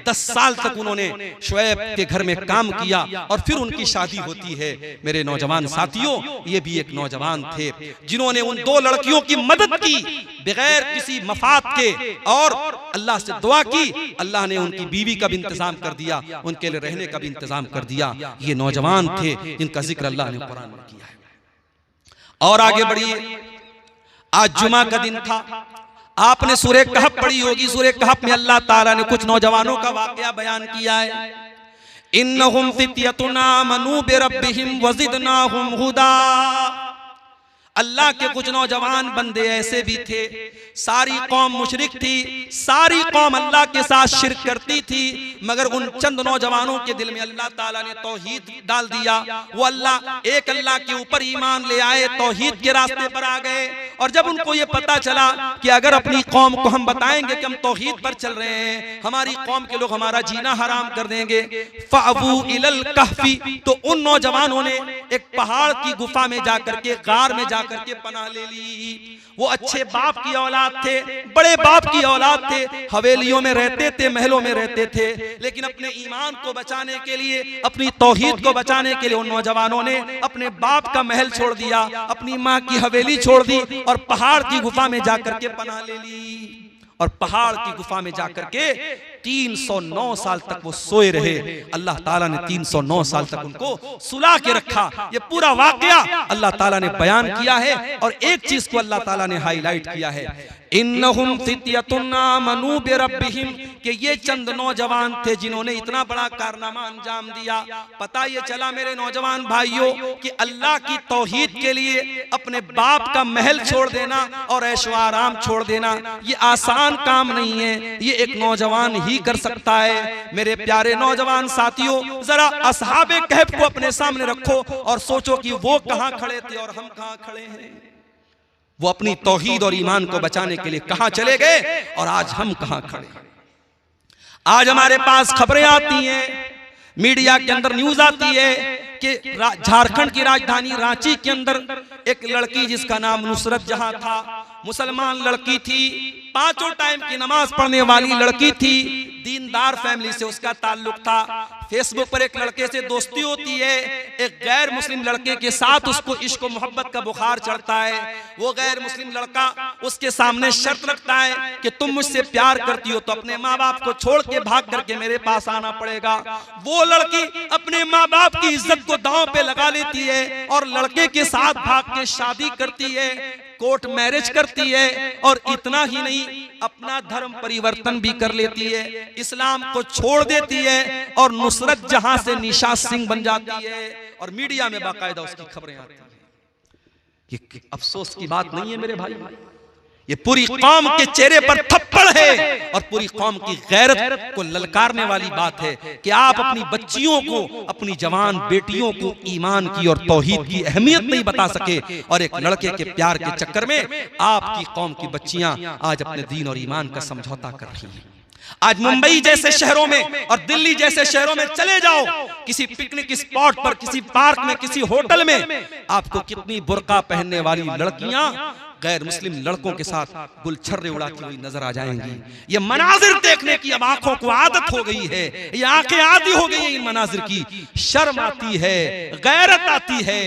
10 साल तक उन्होंने शुएब के घर में काम किया, दिया और फिर उनकी शादी होती है। मेरे नौजवान साथियों, ये भी एक नौजवान थे जिन्होंने उन दो लड़कियों की मदद की बगैर किसी मफाद के, और अल्लाह से दुआ की, अल्लाह ने उनकी बीवी का भी इंतजाम कर दिया, उनके लिए रहने का भी इंतजाम कर दिया। ये नौजवान थे जिनका जिक्र अल्लाह ने कुरान में किया है। और आगे बढ़िए, आज जुमा का दिन था, आपने सूरह कहफ पढ़ी होगी। सूरह कहफ में अल्लाह ताला ने कुछ नौजवानों का वाकया बयान किया है। इन्नहुम फित्यतुन आमनू बिरब्बिहिम वज़िदनाहुम हुदा। अल्लाह के कुछ नौजवान बंदे ऐसे भी थे, सारी कौम मुशरिक थी, सारी कौम अल्लाह के साथ शिर्क करती थी, मगर उन चंद नौजवानों के दिल में अल्लाह ताला ने तौहीद डाल दिया। वो एक अल्लाह के ऊपर ईमान ले आए, तौहीद के रास्ते पर आ गए। और जब उनको ये पता चला कि अगर अपनी कौम को हम बताएंगे कि हम तौहीद पर चल रहे हैं, हमारी कौम के लोग हमारा जीना हराम कर देंगे, फ़अबू इलल कहफ़ी, तो उन नौजवानों ने एक पहाड़ की गुफा में जाकर के, गार में करके पनाह ले ली। वो अच्छे बाप की औलाद थे, बड़े बाप की औलाद थे, हवेलियों में रहते थे, महलों में रहते थे, लेकिन अपने ईमान को बचाने के लिए, अपनी तौहीद को बचाने के लिए उन नौजवानों ने अपने बाप का महल छोड़ दिया, अपनी माँ की हवेली छोड़ दी और पहाड़ की गुफा में जाकर के पनाह ले ली। और पहाड़ की गुफा में जाकर के 309 साल तक वो सोए रहे। अल्लाह ताला ने 309 साल तक उनको सुला के रखा। ये पूरा वाकया अल्लाह ताला ने बयान किया है। और एक चीज को अल्लाह ताला ने हाईलाइट किया है, इन्नहुम फित्यतुन आमनू बिरब्बिहिम, कि ये चंद नौजवान थे जिन्होंने इतना बड़ा कारनामा अंजाम दिया। पता ये चला मेरे नौजवान भाइयों कि अल्लाह की तौहीद के लिए अपने बाप का महल छोड़ देना और ऐशो आराम छोड़ देना ये आसान काम नहीं है, ये एक नौजवान ही कर सकता है। मेरे प्यारे नौजवान साथियों, जरा असहाबे कहफ को अपने सामने रखो और सोचो कि वो कहां खड़े थे और हम कहां खड़े हैं। वो अपनी तौहीद और ईमान को बचाने के लिए कहां चले गए और आज हम कहां खड़े हैं। आज हमारे पास खबरें आती हैं, मीडिया के अंदर न्यूज आती है कि झारखंड की राजधानी रांची के अंदर एक लड़की जिसका नाम नुसरत जहां था, मुसलमान लड़की थी, 5 टाइम की नमाज पढ़ने वाली लड़की थी, दीनदार फैमिली से उसका ताल्लुक था। फेसबुक पर एक लड़के से दोस्ती होती है, एक गैर मुस्लिम लड़के के साथ उसको इश्क और मोहब्बत का बुखार चढ़ता है। वो गैर मुस्लिम लड़का उसके सामने शर्त रखता है कि तुम मुझसे प्यार करती हो तो अपने माँ बाप को छोड़ के भाग करके मेरे पास आना पड़ेगा। वो लड़की अपने माँ बाप की इज्जत को दांव पे लगा लेती है और लड़के के साथ भाग के शादी करती है, कोर्ट मैरिज करती है। और इतना ही नहीं, अपना धर्म परिवर्तन भी कर लेती है, इस्लाम को छोड़ देती है और नुसरत जहां से निशा सिंह बन जाती है। और मीडिया में बाकायदा उसकी खबरें आती हैं। ये अफसोस की बात नहीं है मेरे भाई, ये पूरी कौम के चेहरे पर थप्पड़ है और पूरी कौम की गैरत को ललकारने वाली बात है कि आप अपनी बच्चियों को, अपनी जवान बेटियों को ईमान की और तौहीद की अहमियत नहीं बता सके और एक लड़के के प्यार के चक्कर में आपकी कौम की बच्चियां आज अपने दीन और ईमान का समझौता कर रही हैं। आज मुंबई जैसे शहरों में और दिल्ली जैसे शहरों में चले जाओ, किसी पिकनिक स्पॉट पर, किसी पार्क में, किसी होटल में आपको कितनी बुर्का पहनने वाली लड़कियां गैर मुस्लिम लड़कों के साथ गुलछर्रे उड़ाती हुई नजर आ जाएंगी। ये मनाजिर देखने की अब आंखों को आदत हो गई है, ये आंखें आदी हो गई है इन मनाजिर की। शर्म आती है, गैरत आती है,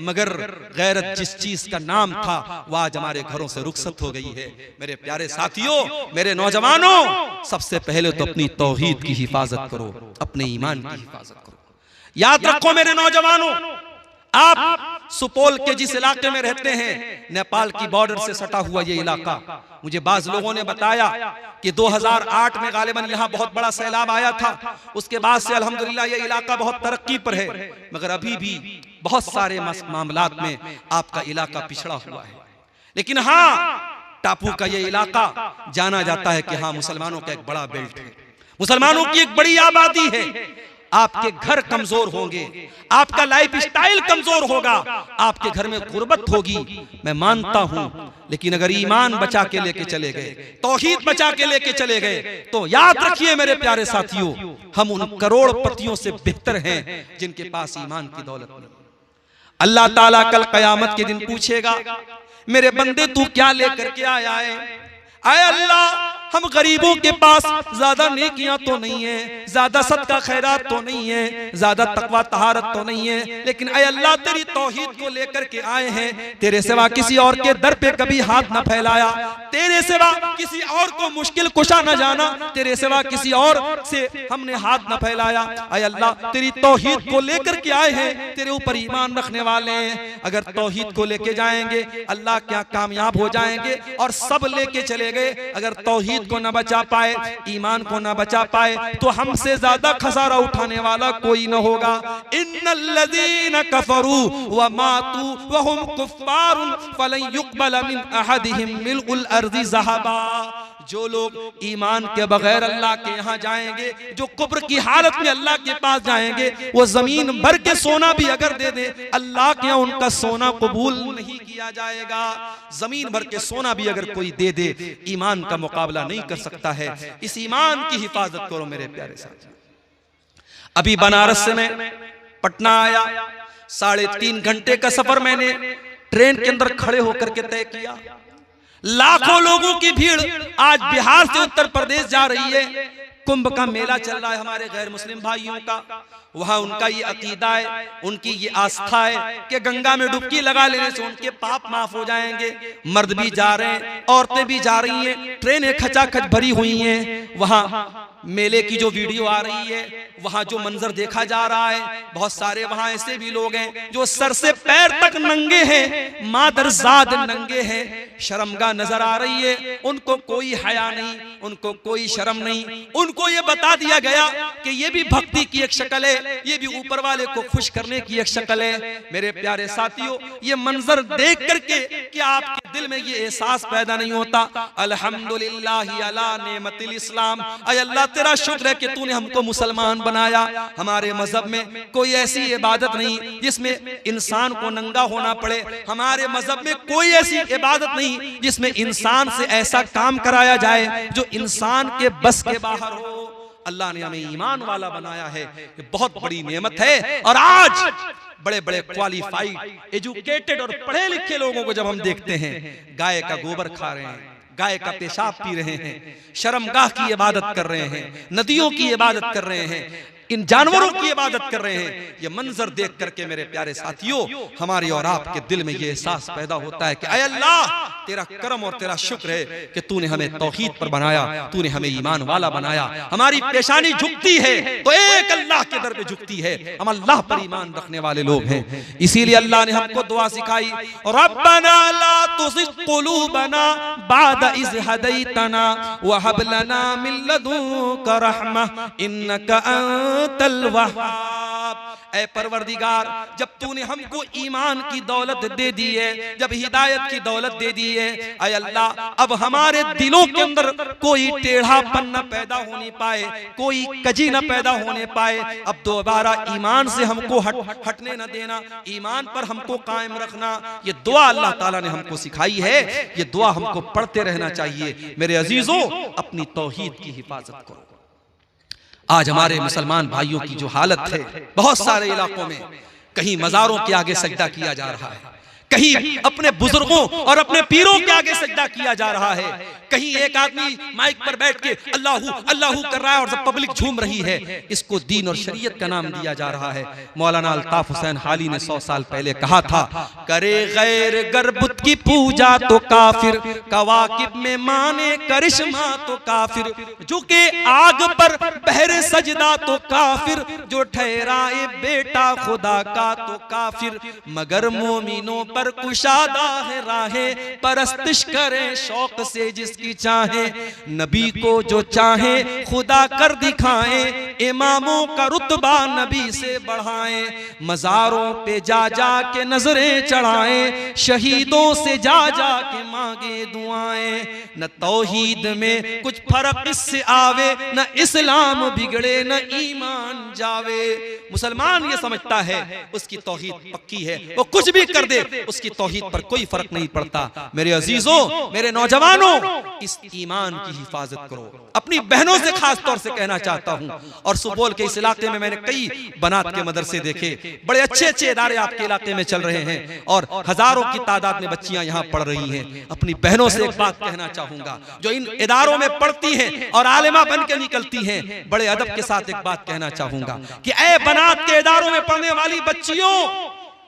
मगर गैरत जिस चीज का नाम था वो आज हमारे घरों से रुखसत हो गई है। मेरे प्यारे साथियों, मेरे नौजवानों, सबसे पहले तो अपनी तौहीद की हिफाजत करो, अपने ईमान की हिफाजत करो। याद रखो मेरे नौजवानों, आप सुपौल के जिस इलाके में रहते हैं, नेपाल की बॉर्डर से सटा हुआ ये इलाका, मुझे बाज लोगों ने बताया कि 2008 में गालिबन यहाँ बहुत बड़ा सैलाब आया था। उसके बाद से अल्हम्दुलिल्लाह ये इलाका बहुत तरक्की पर है, मगर अभी भी बहुत सारे मामलात में आपका इलाका पिछड़ा हुआ है। लेकिन हाँ, टापू का ये इलाका जाना जाता है कि हाँ, मुसलमानों का एक बड़ा बेल्ट है, मुसलमानों की एक बड़ी आबादी है। आपके घर कमजोर होंगे, आपका लाइफ स्टाइल कमजोर होगा, आपके घर में गुर्बत होगी, मैं मानता हूं, लेकिन अगर ईमान बचा के लेके चले गए, तौहीद बचा के लेके चले गए, तो याद रखिए मेरे प्यारे साथियों, हम उन करोड़पतियों से बेहतर हैं जिनके पास ईमान की दौलत नहीं। अल्लाह ताला कल कयामत के दिन पूछेगा, मेरे बंदे तू क्या लेकर के आया है? आए अल्लाह, हम गरीबों के पास ज्यादा नेकियां तो नहीं है, ज्यादा सदका खैरात तो नहीं है, ज्यादा तकवा तहारत तो नहीं है, लेकिन ऐ अल्लाह तेरी तौहीद को लेकर के आए हैं। तेरे सिवा किसी और के दर पे कभी हाथ न फैलाया, तेरे सिवा किसी और को मुश्किल कुशा न जाना, तेरे सिवा किसी और से हमने हाथ न फैलाया। ऐ अल्लाह तेरी तौहीद को लेकर के आए हैं, तेरे ऊपर ईमान रखने वाले हैं। अगर तौहीद को लेके जाएंगे अल्लाह क्या कामयाब हो जाएंगे और सब लेके चले गए। अगर तौहीद को न बचा पाए, ईमान को न बचा पाए, तो हमसे ज्यादा खसारा उठाने वाला कोई न होगा। इन्नल्लज़ीना कफरू व मातू व हुम कुफ्फारुन फलन युक़बल मिन अहदिहिम मिल्उल अर्ज़ि ज़हबा। जो लोग ईमान के बगैर अल्लाह के यहाँ जाएंगे, जो कुफ्र की हालत में अल्लाह के पास जाएंगे, वो जमीन भर के सोना भी अगर दे दे अल्लाह के यहाँ उनका सोना कबूल नहीं किया जाएगा। जमीन भर के सोना भी अगर कोई दे दे ईमान का मुकाबला नहीं कर सकता है। इस ईमान की हिफाजत करो मेरे प्यारे साथी। अभी बनारस से मैं पटना आया, 3.5 घंटे का सफर मैंने ट्रेन के अंदर खड़े होकर के तय किया। लाखों लोगों की भीड़ आज बिहार से उत्तर प्रदेश जा रही है। कुंभ का मेला चल रहा है हमारे गैर मुस्लिम भाइयों का। वहां उनका ये अकीदा है, उनकी ये आस्था है कि गंगा में डुबकी लगा लेने से उनके पाप माफ हो जाएंगे। मर्द भी जा रहे हैं, औरतें भी जा रही हैं, ट्रेनें खचाखच भरी हुई हैं। वहां मेले की जो वीडियो आ रही है, वहां जो मंजर देखा जा रहा है, बहुत सारे वहां ऐसे भी लोग हैं जो सर से पैर तक नंगे हैं, मादरजाद नंगे हैं, शर्मगाह नजर आ रही है। उनको कोई हया नहीं, उनको कोई शर्म नहीं। उनको ये बता दिया गया कि ये भी भक्ति की एक शक्ल है, ये भी ऊपर वाले को खुश करने की एक शक्ल है। मेरे प्यारे साथियों, ये मंजर देख करके क्या आपके दिल में ये एहसास पैदा नहीं होता, अल्हम्दुलिल्लाह अला नेमतिल इस्लाम, ऐ अल्लाह तेरा शुक्र है कि तूने हमको मुसलमान बनाया। हमारे मजहब में कोई ऐसी इबादत नहीं जिसमें इंसान को नंगा होना पड़े। हमारे मजहब में कोई ऐसी इबादत नहीं जिसमें इंसान से ऐसा काम कराया जाए जो इंसान के बस के बाहर हो। अल्लाह ने हमें ईमान वाला बनाया है, ये बहुत बड़ी नेमत है। और आज बड़े बड़े क्वालिफाइड, एजुकेटेड और पढ़े लिखे लोगों को जब हम देखते हैं, गाय का गोबर खा रहे हैं, गाय का पेशाब पी रहे हैं, शर्मगाह की इबादत कर रहे हैं, नदियों की इबादत कर रहे हैं, इन जानवरों की इबादत कर रहे हैं, ये मंजर देख करके मेरे प्यारे साथियों हमारी और आपके दिल में ये एहसास पैदा होता है कि ऐ अल्लाह तेरा करम और तेरा शुक्र है कि तूने हमें तौहीद पर बनाया, तूने हमें ईमान वाला बनाया। हमारी पेशानी झुकती है तो एक अल्लाह के दर पे झुकती है, हम अल्लाह पर ईमान रखने वाले लोग हैं। इसीलिए अल्लाह ने हमको दुआ सिखाई, रब्बना ला तुज़िग़ क़ुलूबना बअद इज़ हदैतना व हब लना मिन लदुनका रहमह इन्नका अंतल वहाब। ऐ परवरदिगार, जब तूने हमको ईमान की दौलत दे दी है, जब हिदायत की दौलत दे दी है, ऐ अल्लाह अब हमारे दिलों के अंदर कोई टेढ़ापन न पैदा होने पाए, कोई कजी न पैदा होने पाए। अब दोबारा ईमान से हमको हटने न देना, ईमान पर हमको कायम रखना। ये दुआ अल्लाह ताला ने हमको सिखाई है, ये दुआ हमको पढ़ते रहना चाहिए। मेरे अजीजों, अपनी तौहीद की हिफाजत करो। आज हमारे मुसलमान भाइयों की जो हालत है, बहुत सारे इलाकों में कहीं मज़ारों के आगे सजदा किया जा रहा है, कहीं अपने बुजुर्गों और अपने पीरों के आगे सजदा किया जा रहा है, कहीं एक आदमी माइक पर बैठ के अल्लाहू अल्लाहू कर रहा है और सब पब्लिक झूम रही है। इसको दीन और शरीयत का नाम दिया जा रहा है। मौलाना अल्ताफ हुसैन हाली ने 100 साल पहले कहा था, करे गैर गर्बुत की पूजा तो काफिर, कवाकिब में माने करिश्मा तो काफिर, झुके आग पर बहरे सजदा तो काफिर, जो ठहराए बेटा खुदा का तो काफिर, मगर मोमिनों पर कुशादा है राहे, परस्तिश करे शौक से जिसकी चाहे, नबी को जो चाहे खुदा कर दिखाए, इमामों का रुतबा नबी से बढ़ाए, मज़ारों पे जा जा के नजरें चढ़ाए, शहीदों से जा जा के मांगे दुआएं। न तौहीद में कुछ फर्क इससे आवे, न इस्लाम बिगड़े न ईमान जावे। मुसलमान ये समझता है उसकी तौहीद पक्की है, वो कुछ भी कर दे उसकी तौहीद पर कोई फर्क नहीं पड़ता। मेरे अजीजों, मेरे नौजवानों, इस ईमान की हिफाजत करो। अपनी बहनों से खास तौर से कहना चाहता हूं, और सुपौल के इस इलाके में मैंने कई बनात के मदरसे देखे, बड़े अच्छे अच्छे इदारे आपके इलाके में चल रहे हैं और हजारों की तादाद में बच्चियां यहां पढ़ रही हैं। अपनी बहनों से एक बात कहना चाहूंगा, जो इन इदारों में पढ़ती हैं और आलिमा बन के निकलती हैं, बड़े अदब के साथ एक बात कहना चाहूंगा कि ऐ बनात के इदारों में पढ़ने वाली बच्चियों,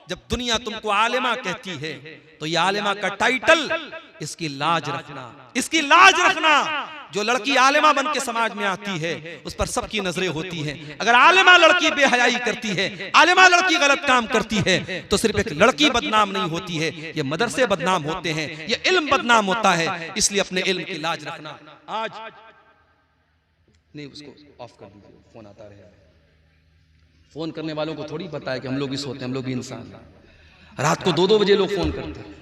जब दुनिया तुमको आलिमा कहती है तो ये आलिमा का टाइटल, इसकी लाज रखना, इसकी लाज रखना। जो लड़की आलिमा बन के समाज में आती है उस पर सबकी नजरें होती हैं। अगर आलिमा लड़की बेहयाई करती है, आलिमा लड़की गलत काम करती है, तो सिर्फ एक लड़की बदनाम नहीं होती है, ये मदरसे बदनाम होते हैं, ये इल्म बदनाम होता है। इसलिए अपने इल्म की लाज रखना। आज नहीं, उसको ऑफ कर दीजिए, फोन आता रहे। फोन करने वालों को थोड़ी पता है कि हम लोग इस होते हैं, हम लोग इंसान। रात को 2-2 बजे लोग फोन करते हैं।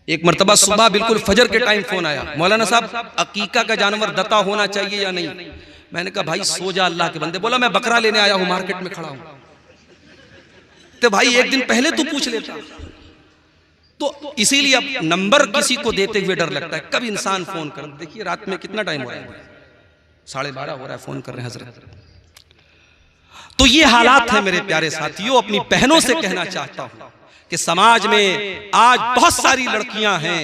एक मर्तबा सुबह बिल्कुल फजर के टाइम फोन आया, मौलाना साहब अकीका का जानवर दता होना चाहिए या नहीं। मैंने कहा भाई सो जा अल्लाह के बंदे। बोला मैं बकरा लेने आया हूं, मार्केट में खड़ा हूं। तो भाई एक दिन पहले तू पूछ लेता। तो इसीलिए अब नंबर किसी को देते हुए डर लगता है। कब इंसान फोन कर, देखिए रात में कितना टाइम हो रहा है, 12:30 हो रहा है, फोन कर रहे हैं हजरत। तो ये हालात है मेरे प्यारे साथियों। अपनी बहनों से कहना चाहता हूं कि समाज में आज बहुत सारी लड़कियां हैं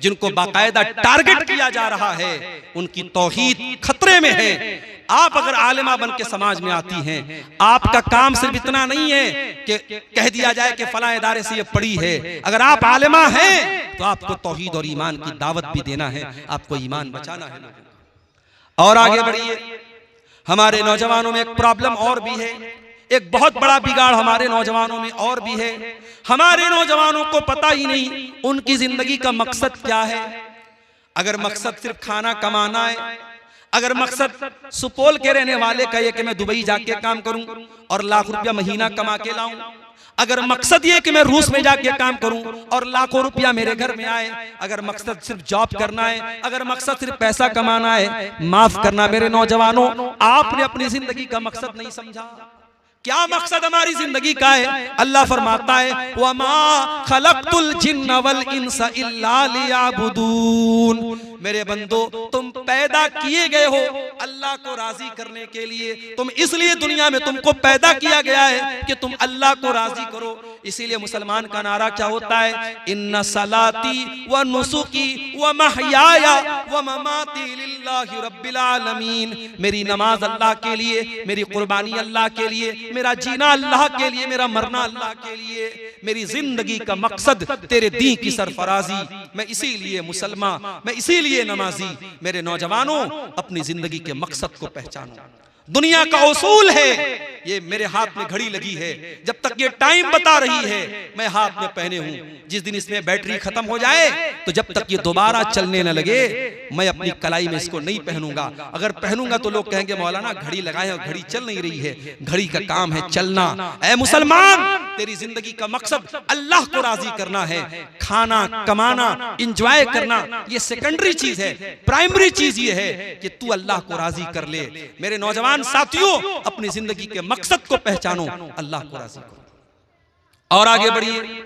जिनको बाकायदा टारगेट किया जा रहा है, उनकी तौहीद खतरे में है। आप अगर आलिमा बन के समाज में आती हैं, आपका काम सिर्फ इतना नहीं है कि कह दिया जाए कि फलां इदारे से ये पढ़ी है। अगर आप आलिमा हैं तो आपको तौहीद और ईमान की दावत भी देना है, आपको ईमान बचाना है। और आगे बढ़िए। हमारे नौजवानों में एक प्रॉब्लम और भी है, एक बहुत बड़ा बिगाड़ हमारे नौजवानों में और भी है। हमारे नौजवानों को पता ही नहीं उनकी जिंदगी का मकसद क्या है। अगर मकसद सिर्फ खाना कमाना है, अगर मकसद सुपौल के रहने वाले का ये कि मैं दुबई जाके काम करूं और लाख रुपया महीना कमा के लाऊं, अगर मकसद ये कि मैं रूस में जाके काम करूं और लाखों रुपया मेरे घर में आए, अगर मकसद सिर्फ जॉब करना है, अगर मकसद सिर्फ पैसा कमाना है, माफ करना मेरे नौजवानों, आपने अपनी जिंदगी का मकसद नहीं समझा। क्या मकसद हमारी जिंदगी का है? अल्लाह फरमाता है वमा खलक़तुल जिन्न वल इंसा इल्ला लियअबुदून। मेरे बंदो, तुम पैदा किए गए हो अल्लाह को राजी करने के लिए। तुम इसलिए दुनिया में तुमको पैदा किया गया है कि तुम अल्लाह को राजी करो। इसीलिए मुसलमान का नारा क्या होता है? इन्ना सलाती व नुसुकी व महयाया व ममाती लिल्लाहि रब्बिल आलमीन। मेरी नमाज अल्लाह के लिए, मेरी कुर्बानी अल्लाह के लिए, मेरा जीना अल्लाह के लिए, मेरा मरना अल्लाह के लिए, मेरी जिंदगी का मकसद तेरे दीन की सरफराजी। मैं इसीलिए मुसलमान, मैं इसीलिए नमाजी। मेरे नौजवानों, अपनी जिंदगी के मकसद को पहचानो। दुनिया का उसूल है, ये मेरे हाथ में घड़ी लगी है, जब तक ये टाइम बता रही है मैं हाथ में पहने हूं। जिस दिन इसमें बैटरी खत्म हो जाए तो जब तक ये दोबारा चलने न लगे मैं अपनी कलाई में इसको नहीं पहनूंगा। अगर पहनूंगा तो लोग कहेंगे मौलाना घड़ी लगाए और घड़ी चल नहीं रही है। घड़ी का काम है चलना। ऐ मुसलमान, तेरी जिंदगी का मकसद अल्लाह को राजी करना है। खाना, कमाना, इंजॉय करना ये सेकेंडरी चीज है। प्राइमरी चीज ये है कि तू अल्लाह को राजी कर ले। मेरे नौजवान साथियों, अपनी जिंदगी के मकसद को पहचानो, अल्लाह को राजी करो। और आगे बढ़िए।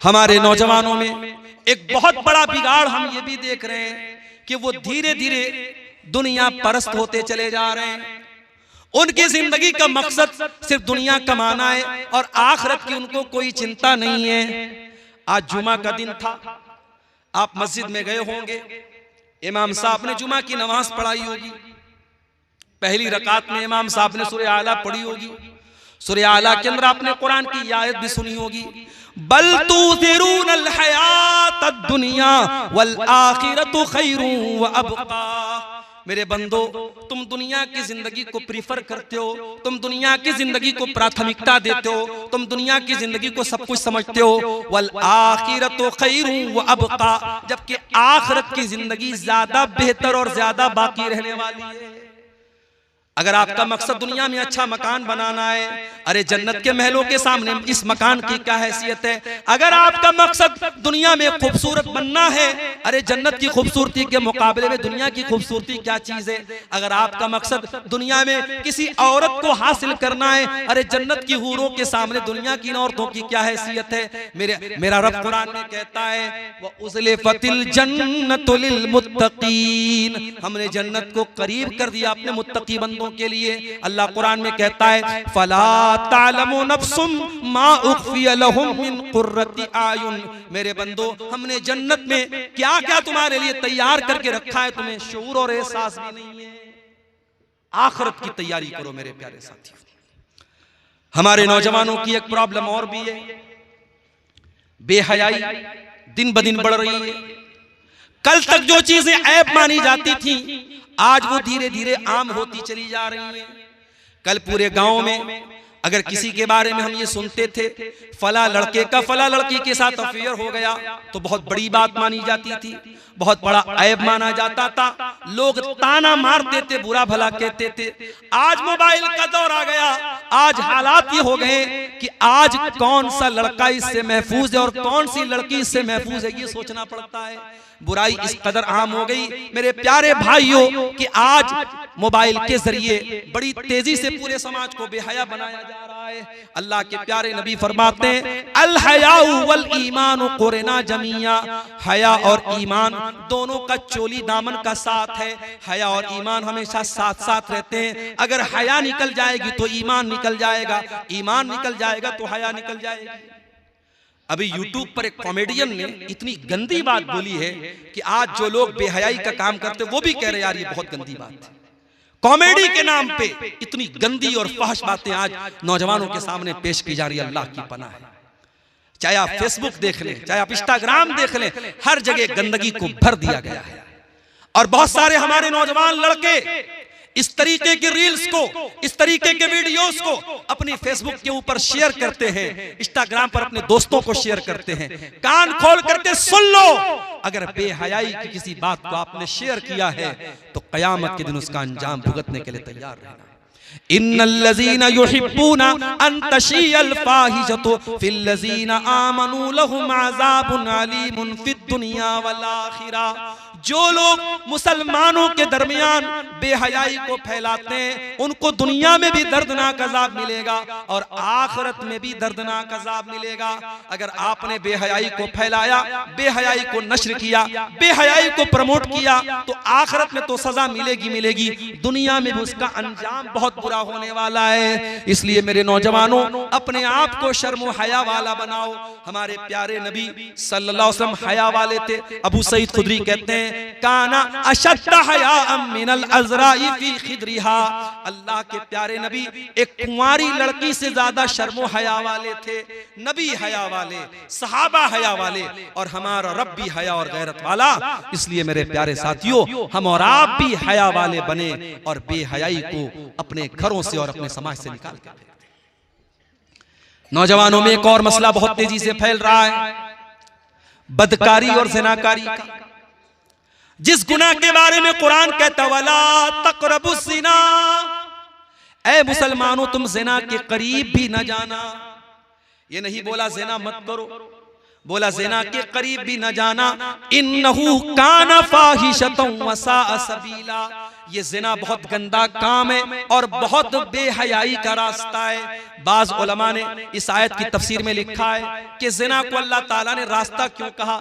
हमारे नौजवानों में एक बहुत बड़ा बिगाड़ हम ये भी देख रहे हैं कि वो धीरे धीरे दुनिया परस्त होते चले जा रहे हैं। उनकी जिंदगी का मकसद सिर्फ दुनिया कमाना है और आखिरत की उनको कोई चिंता नहीं है। आज जुमा का दिन था, आप मस्जिद में गए होंगे, इमाम साहब ने जुमा की नमाज पढ़ाई होगी। पहली रकात में इमाम साहब ने सूरह आला पढ़ी होगी। सूरह आला के अंदर आपने कुरान की आयत भी सुनी होगी, बल तुज़िरूनल हयातद दुनिया वल आखिरतु खैरुन व अबका। मेरे बंदो, तुम दुनिया की जिंदगी को प्रीफर करते हो, तुम दुनिया की जिंदगी को प्राथमिकता देते हो, तुम दुनिया की जिंदगी को सब कुछ समझते हो। वल आखिरतु खैरुन व अबका, जबकि आखिरत की जिंदगी ज्यादा बेहतर और ज्यादा बाकी रहने वाली है। अगर आपका मकसद दुनिया में अच्छा मकान बनाना है, अरे जन्नत के महलों के सामने इस मकान की क्या हैसियत है। अगर आपका मकसद दुनिया में खूबसूरत बनना है, अरे जन्नत की खूबसूरती के मुकाबले में दुनिया की खूबसूरती क्या चीज है। अगर आपका मकसद दुनिया में किसी औरत को हासिल करना है, अरे जन्नत की हूरों के सामने दुनिया की औरतों की क्या हैसियत है। मेरा रब कुरान में कहता है व उज़लिफ़तिल जन्नतु लिल मुत्तक़ीन, हमने जन्नत को करीब कर दिया अपने मुत्तकी बंदों के लिए। अल्लाह कुरान में कहता है फला तालमु नफ्सुम मा उख्फिय लहुम मिन कुर्रति आयुन, मेरे बंदो हमने जन्नत में क्या क्या तुम्हारे लिए तैयार करके रखा है, तुम्हें शऊर और एहसास भी नहीं है। आखिरत की तैयारी करो मेरे प्यारे साथियों। हमारे नौजवानों की एक प्रॉब्लम और भी है, बेहयाई दिन ब दिन बढ़ रही है। कल तक जो चीजें ऐब मानी जाती थी, आज वो धीरे धीरे आम होती चली जा रही है। कल पूरे गांव में अगर किसी के बारे में हम ये सुनते थे फला लड़के का फला लड़की के साथ अफेयर हो गया, तो बहुत बड़ी बात मानी जाती थी, बहुत बड़ा ऐब माना जाता था, लोग ताना मारते थे, बुरा भला कहते थे। आज मोबाइल का दौर आ गया, आज हालात ये हो गए कि आज कौन सा लड़का इससे महफूज है और कौन सी लड़की इससे महफूज है, ये सोचना पड़ता है। बुराई इस कदर आम हो गई मेरे प्यारे भाइयों कि आज मोबाइल के जरिए बड़ी तेजी से पूरे समाज को बेहया बनाया जा रहा है। अल्लाह के प्यारे नबी फरमाते हैं अल हयाउ वल ईमान कुरना जमिया, हया और ईमान दोनों का चोली दामन का साथ है। हया और ईमान हमेशा साथ साथ रहते हैं। अगर हया निकल जाएगी तो ईमान निकल जाएगा, ईमान निकल जाएगा तो हया निकल जाएगी। अभी YouTube पर एक कॉमेडियन ने इतनी गंदी बात बोली है कि आज जो लोग बेहयाई का काम करते वो भी कह रहे यार ये बहुत गंदी बात है। कॉमेडी के नाम पे इतनी गंदी और फहश बातें आज नौजवानों के सामने पेश की जा रही है। अल्लाह की पनाह है। चाहे आप फेसबुक देख लें, चाहे आप इंस्टाग्राम देख लें, हर जगह गंदगी को भर दिया गया है। और बहुत सारे हमारे नौजवान लड़के इस तरीके की रील्स को, इस तरीके के वीडियोस को अपनी फेसबुक के ऊपर शेयर करते हैं, इंस्टाग्राम पर अपने दोस्तों को शेयर करते हैं। कान खोल करके सुन लो, अगर बेहयाई की किसी बात को आपने शेयर किया है तो कयामत के दिन उसका अंजाम भुगतने के लिए तैयार रहना। इन्नल्लज़ीना युहिब्बूना अन तशियल फाहिशतु फिल्लज़ीना आमनू लहुम अज़ाबुन अलीमुन फिद दुनिया वल आखिरा, जो लोग मुसलमानों के दरमियान बेहयाई को फैलाते हैं उनको दुनिया में भी दर्दनाक अजाब मिलेगा और आखिरत में भी दर्दनाक अजाब मिलेगा। अगर आपने बेहयाई को फैलाया, बेहयाई को नश्र किया, बेहयाई को प्रमोट किया तो आखिरत में तो सजा मिलेगी मिलेगी, दुनिया में भी उसका अंजाम बहुत बुरा होने वाला है। इसलिए मेरे नौजवानों अपने आप को शर्म हया वाला बनाओ। हमारे प्यारे नबी सल्लल्लाहु अलैहि वसल्लम हया वाले थे। अबू सईद खुदरी कहते हैं काना अशद्द हया मिनल अज़राई फी खिदरिहा, अल्लाह के प्यारे नबी एक कुंवारी लड़की से ज्यादा शर्म हया वाले थे। नबी हया वाले, सहाबा हया वाले, और हमारा रब भी हया और गैरत वाला। इसलिए मेरे प्यारे साथियों हम और आप भी हया वाले बने और बेहयाई को अपने घरों से और अपने समाज से निकाल कर दें। नौजवानों में एक और मसला बहुत तेजी से फैल रहा है, बदकारी और ज़िनाकारी का। जिस गुनाह के बारे में कुरान कहता वला तक़रबुज़ ज़िना, ऐ मुसलमानों तुम ज़िना के करीब भी न जाना। ये नहीं बोला ज़िना मत करो, बोला ज़िना के करीब भी न जाना। इन्नहु काना फ़ाहिशतन व साअ सबीला, ये ज़िना बहुत गंदा काम है और बहुत बेहयाई का रास्ता है। बाज़ उलमा ने इस आयत की तफसीर में लिखा है कि ज़िना को अल्लाह ताला ने रास्ता क्यों कहा।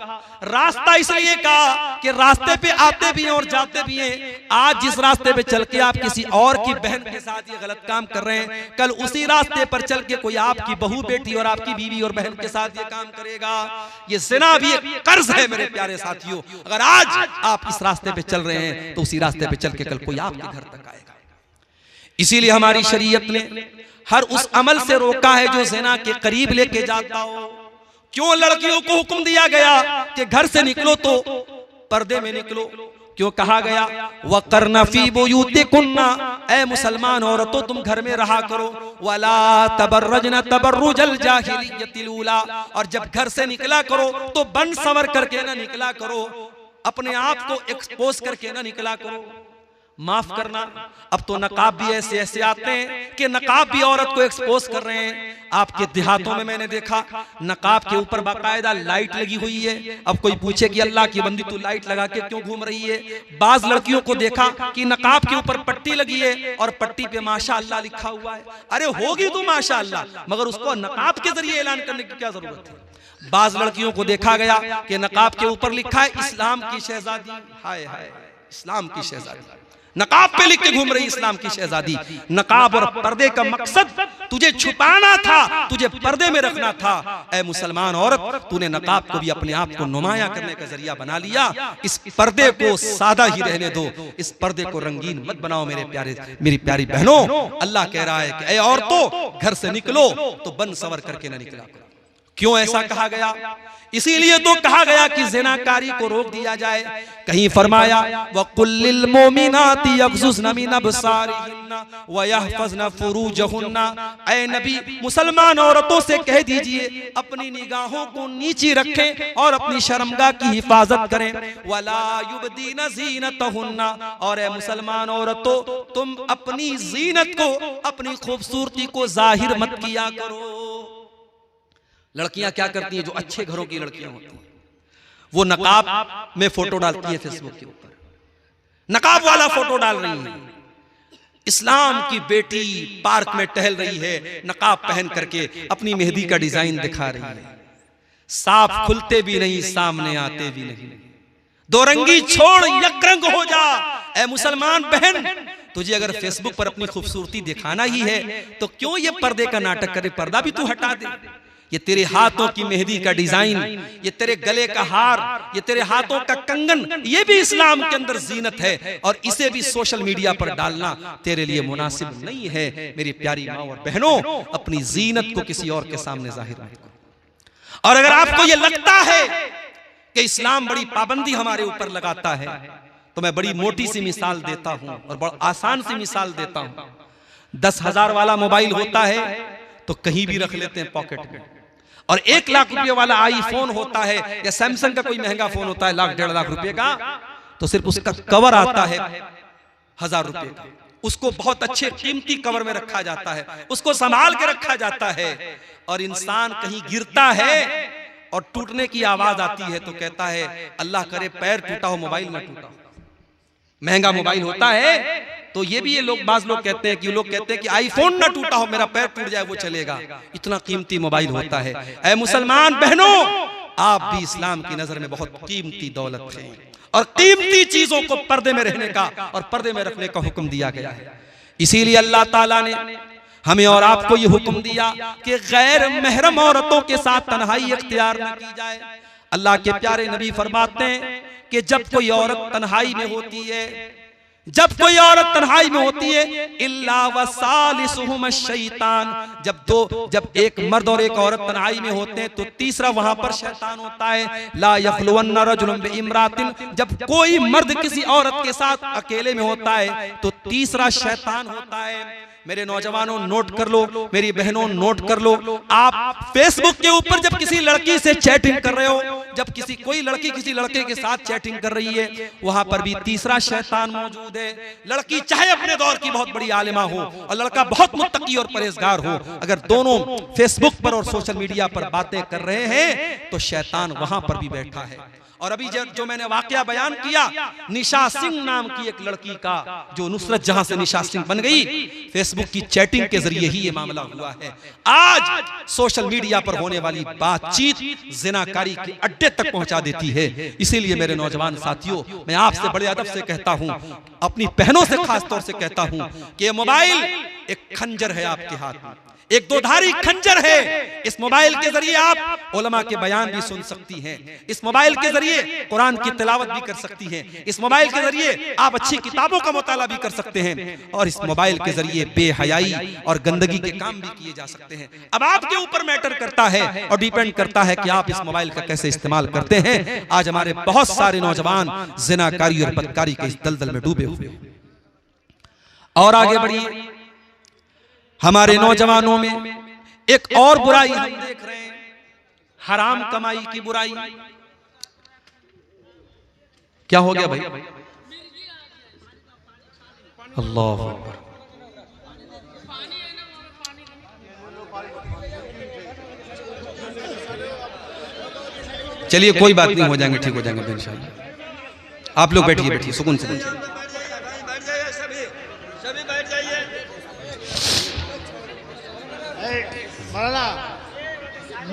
रास्ता इसलिए कहा कि रास्ते पे आते भी हैं और जाते भी हैं। आज जिस रास्ते पे चल के आप किसी और की बहन के साथ ये गलत काम कर रहे हैं, कल उसी रास्ते पर चल के कोई आपकी बहू बेटी और आपकी बीवी और बहन के साथ ये काम करेगा। ये ज़िना भी एक कर्ज है मेरे प्यारे साथियों। अगर आज आप इस रास्ते पे चल रहे हैं तो उसी रास्ते पे चल के कल कोई आपके घर तक आएगा। इसीलिए हमारी शरीयत ने हर उस अमल से रोका है जो ज़िना के करीब लेके जाता हो। क्यों लड़कियों को हुक्म दिया गया कि घर से निकलो तो पर्दे में निकलो? क्यों कहा गया वक़रना फी बुयूतिकुन्ना, ऐ मुसलमान औरतों तुम घर में रहा करो। वला तबर्रजना तबर्रुजल जाहिलियतिल ऊला, और जब घर से निकला करो तो बन संवर करके ना निकला करो, अपने आप को एक्सपोज करके ना निकला करो। माफ करना, अब तो नकाब भी ऐसे ऐसे आते हैं कि नकाब भी औरत को एक्सपोज कर रहे हैं। आपके देहातों में मैंने देखा नकाब के ऊपर बाकायदा लाइट लगी हुई है। अब कोई पूछे कि अल्लाह की बंदी तू लाइट लगा के क्यों घूम रही है? बाज लड़कियों को देखा कि नकाब के ऊपर पट्टी लगी है और पट्टी पे माशाअल्लाह लिखा हुआ है। अरे होगी तो माशाअल्लाह, मगर उसको नकाब के जरिए ऐलान करने की क्या जरूरत है? बाज लड़कियों को देखा गया कि नकाब के ऊपर लिखा है इस्लाम की शहजादी। हाय हाय, इस्लाम की शहजादी, नकाब पे लिख के घूम रही इस्लाम की शहजादी। नकाब और पर्दे का मकसद तुझे छुपाना था, तुझे पर्दे में रखना था। ऐ मुसलमान औरत, तूने नकाब को भी अपने आप को नुमाया करने का जरिया बना लिया। इस पर्दे को सादा ही रहने दो, इस पर्दे को रंगीन मत बनाओ मेरे प्यारे, मेरी प्यारी बहनों। अल्लाह कह रहा है कि ऐ औरतों, घर से निकलो तो बन सवर करके न निकला। क्यों ऐसा कहा गया? इसीलिए तो कहा गया कि ज़िनाकारी को रोक दिया जाए। कहीं फरमाया वकुल्लिल मोमिनाति यग़ज़ुज़्न मिन अबसारिहिन्ना व यहफ़ज़्न फ़ुरूजहुन्ना। ऐ नबी, मुसलमान औरतों से कह दीजिए अपनी निगाहों को नीची रखें और अपनी शर्मगाह की हिफाजत करें। वला युबदीन ज़ीनतहुन्ना, और ऐ मुसलमान औरतों, तुम अपनी ज़ीनत को, अपनी खूबसूरती को ज़ाहिर मत किया करो। लड़कियां क्या करती हैं? जो अच्छे घरों की लड़कियां होती हैं वो नकाब में फोटो डालती है फेसबुक के ऊपर, नकाब वाला फोटो डाल रही है। इस्लाम की बेटी पार्क में टहल रही है, नकाब पहन करके अपनी मेहंदी का डिजाइन दिखा रही है। साफ खुलते भी नहीं, सामने आते भी नहीं। दो रंगी छोड़, यकरंग हो जा। ऐ मुसलमान बहन, तुझे अगर फेसबुक पर अपनी खूबसूरती दिखाना ही है तो क्यों ये पर्दे का नाटक करे? पर्दा भी तू हटा दे। ये तेरे हाथों की मेहंदी का डिजाइन, ये तेरे गले का हार, ये तेरे हाथों का कंगन, ये भी इस्लाम के अंदर जीनत है और इसे भी सोशल मीडिया पर डालना तेरे लिए मुनासिब नहीं है। मेरी प्यारी माँ और बहनों, अपनी जीनत को किसी और के सामने जाहिर मत करो। और अगर आपको ये लगता है कि इस्लाम बड़ी पाबंदी हमारे ऊपर लगाता है तो मैं बड़ी मोटी सी मिसाल देता हूं और बड़ा आसान सी मिसाल देता हूं। 10,000 वाला मोबाइल होता है तो कहीं भी रख लेते हैं पॉकेट में, और 1 लाख रुपए वाला आईफोन होता है या सैमसंग का कोई महंगा फोन होता है 1,00,000 1.5 लाख रुपए का, तो सिर्फ उसका कवर आता है 1,000 रुपए का। उसको बहुत अच्छे कीमती कवर में रखा जाता है, उसको संभाल के रखा जाता है। और इंसान कहीं गिरता है और टूटने की आवाज आती है तो कहता है अल्लाह करे पैर टूटा हो, मोबाइल ना टूटा हो। महंगा मोबाइल होता है तो ये भी, ये लोग, बाज लोग कहते हैं कि आईफोन ना टूटा हो, मेरा पैर टूट जाए वो चलेगा, इतना कीमती मोबाइल होता है। ऐ मुसलमान बहनों, आप भी इस्लाम की नजर में बहुत कीमती दौलत हैं और कीमती चीजों को पर्दे में रहने का और पर्दे में रखने का हुक्म दिया गया है। इसीलिए अल्लाह ताला ने हमें और आपको ये हुक्म दिया कि गैर महरम औरतों के साथ तन्हाई इख्तियार न की जाए। अल्लाह के प्यारे नबी फरमाते हैं कि जब कोई औरत तन्हाई में होती है, जब कोई औरत तन्हाई में होती है, इल्ला वसालिसुहुम शैतान, जब एक मर्द और एक औरत तन्हाई में होते हैं तो तीसरा वहां पर शैतान होता है। ला यखलुवन्ना रजुलुन बिइम्रातिन, जब कोई मर्द किसी औरत के साथ अकेले में होता है तो तीसरा शैतान होता है। मेरे नौजवानों नोट कर लो, मेरी बहनों नोट कर लो, आप फेसबुक के ऊपर जब किसी लड़की से चैटिंग कर रहे हो, जब कोई लड़की किसी लड़के के साथ चैटिंग कर रही है, वहां पर भी तीसरा शैतान मौजूद है। लड़की चाहे अपने दौर की बहुत बड़ी आलिमा हो और लड़का बहुत मुत्तकी और परहेजगार हो, अगर दोनों फेसबुक पर और सोशल मीडिया पर बातें कर रहे हैं तो शैतान वहां पर भी बैठा है। और अभी जो मैंने वाकया बयान किया, निशा सिंह नाम की एक लड़की का, जो नुसरत जहां से निशा सिंह बन गई, फेसबुक की चैटिंग के जरिए ही ये मामला हुआ है। आज सोशल मीडिया पर होने वाली बातचीत जिनाकारी के अड्डे तक पहुंचा देती है। इसीलिए मेरे नौजवान साथियों, मैं आपसे बड़े अदब से कहता हूं, अपनी बहनों से खास तौर से कहता हूं कि ये मोबाइल एक खंजर है आपके हाथ में, एक दोधारी खंजर है। इस मोबाइल के जरिए आप उलमा के बयान भी सुन सकती हैं, इस मोबाइल के जरिए कुरान की तिलावत भी कर सकती हैं, इस मोबाइल के जरिए आप अच्छी किताबों का मुताला भी कर सकते हैं, और इस मोबाइल के जरिए बेहयाई और गंदगी के काम भी किए जा सकते हैं। अब आपके ऊपर मैटर करता है और डिपेंड करता है कि आप इस मोबाइल का कैसे इस्तेमाल करते हैं। आज हमारे बहुत सारे नौजवान जिनाकारी और बदकारी के इस दलदल में डूबे हुए। और आगे बढ़िए, हमारे नौजवानों में एक और बुराई हम देख रहे हैं, हराम कमाई की बुराई। क्या हो गया भाई? अल्लाह अकबर। चलिए कोई बात नहीं, हो जाएंगे, ठीक हो जाएंगे इंशाल्लाह। आप लोग बैठिए, बैठिए सुकून से बैठिए।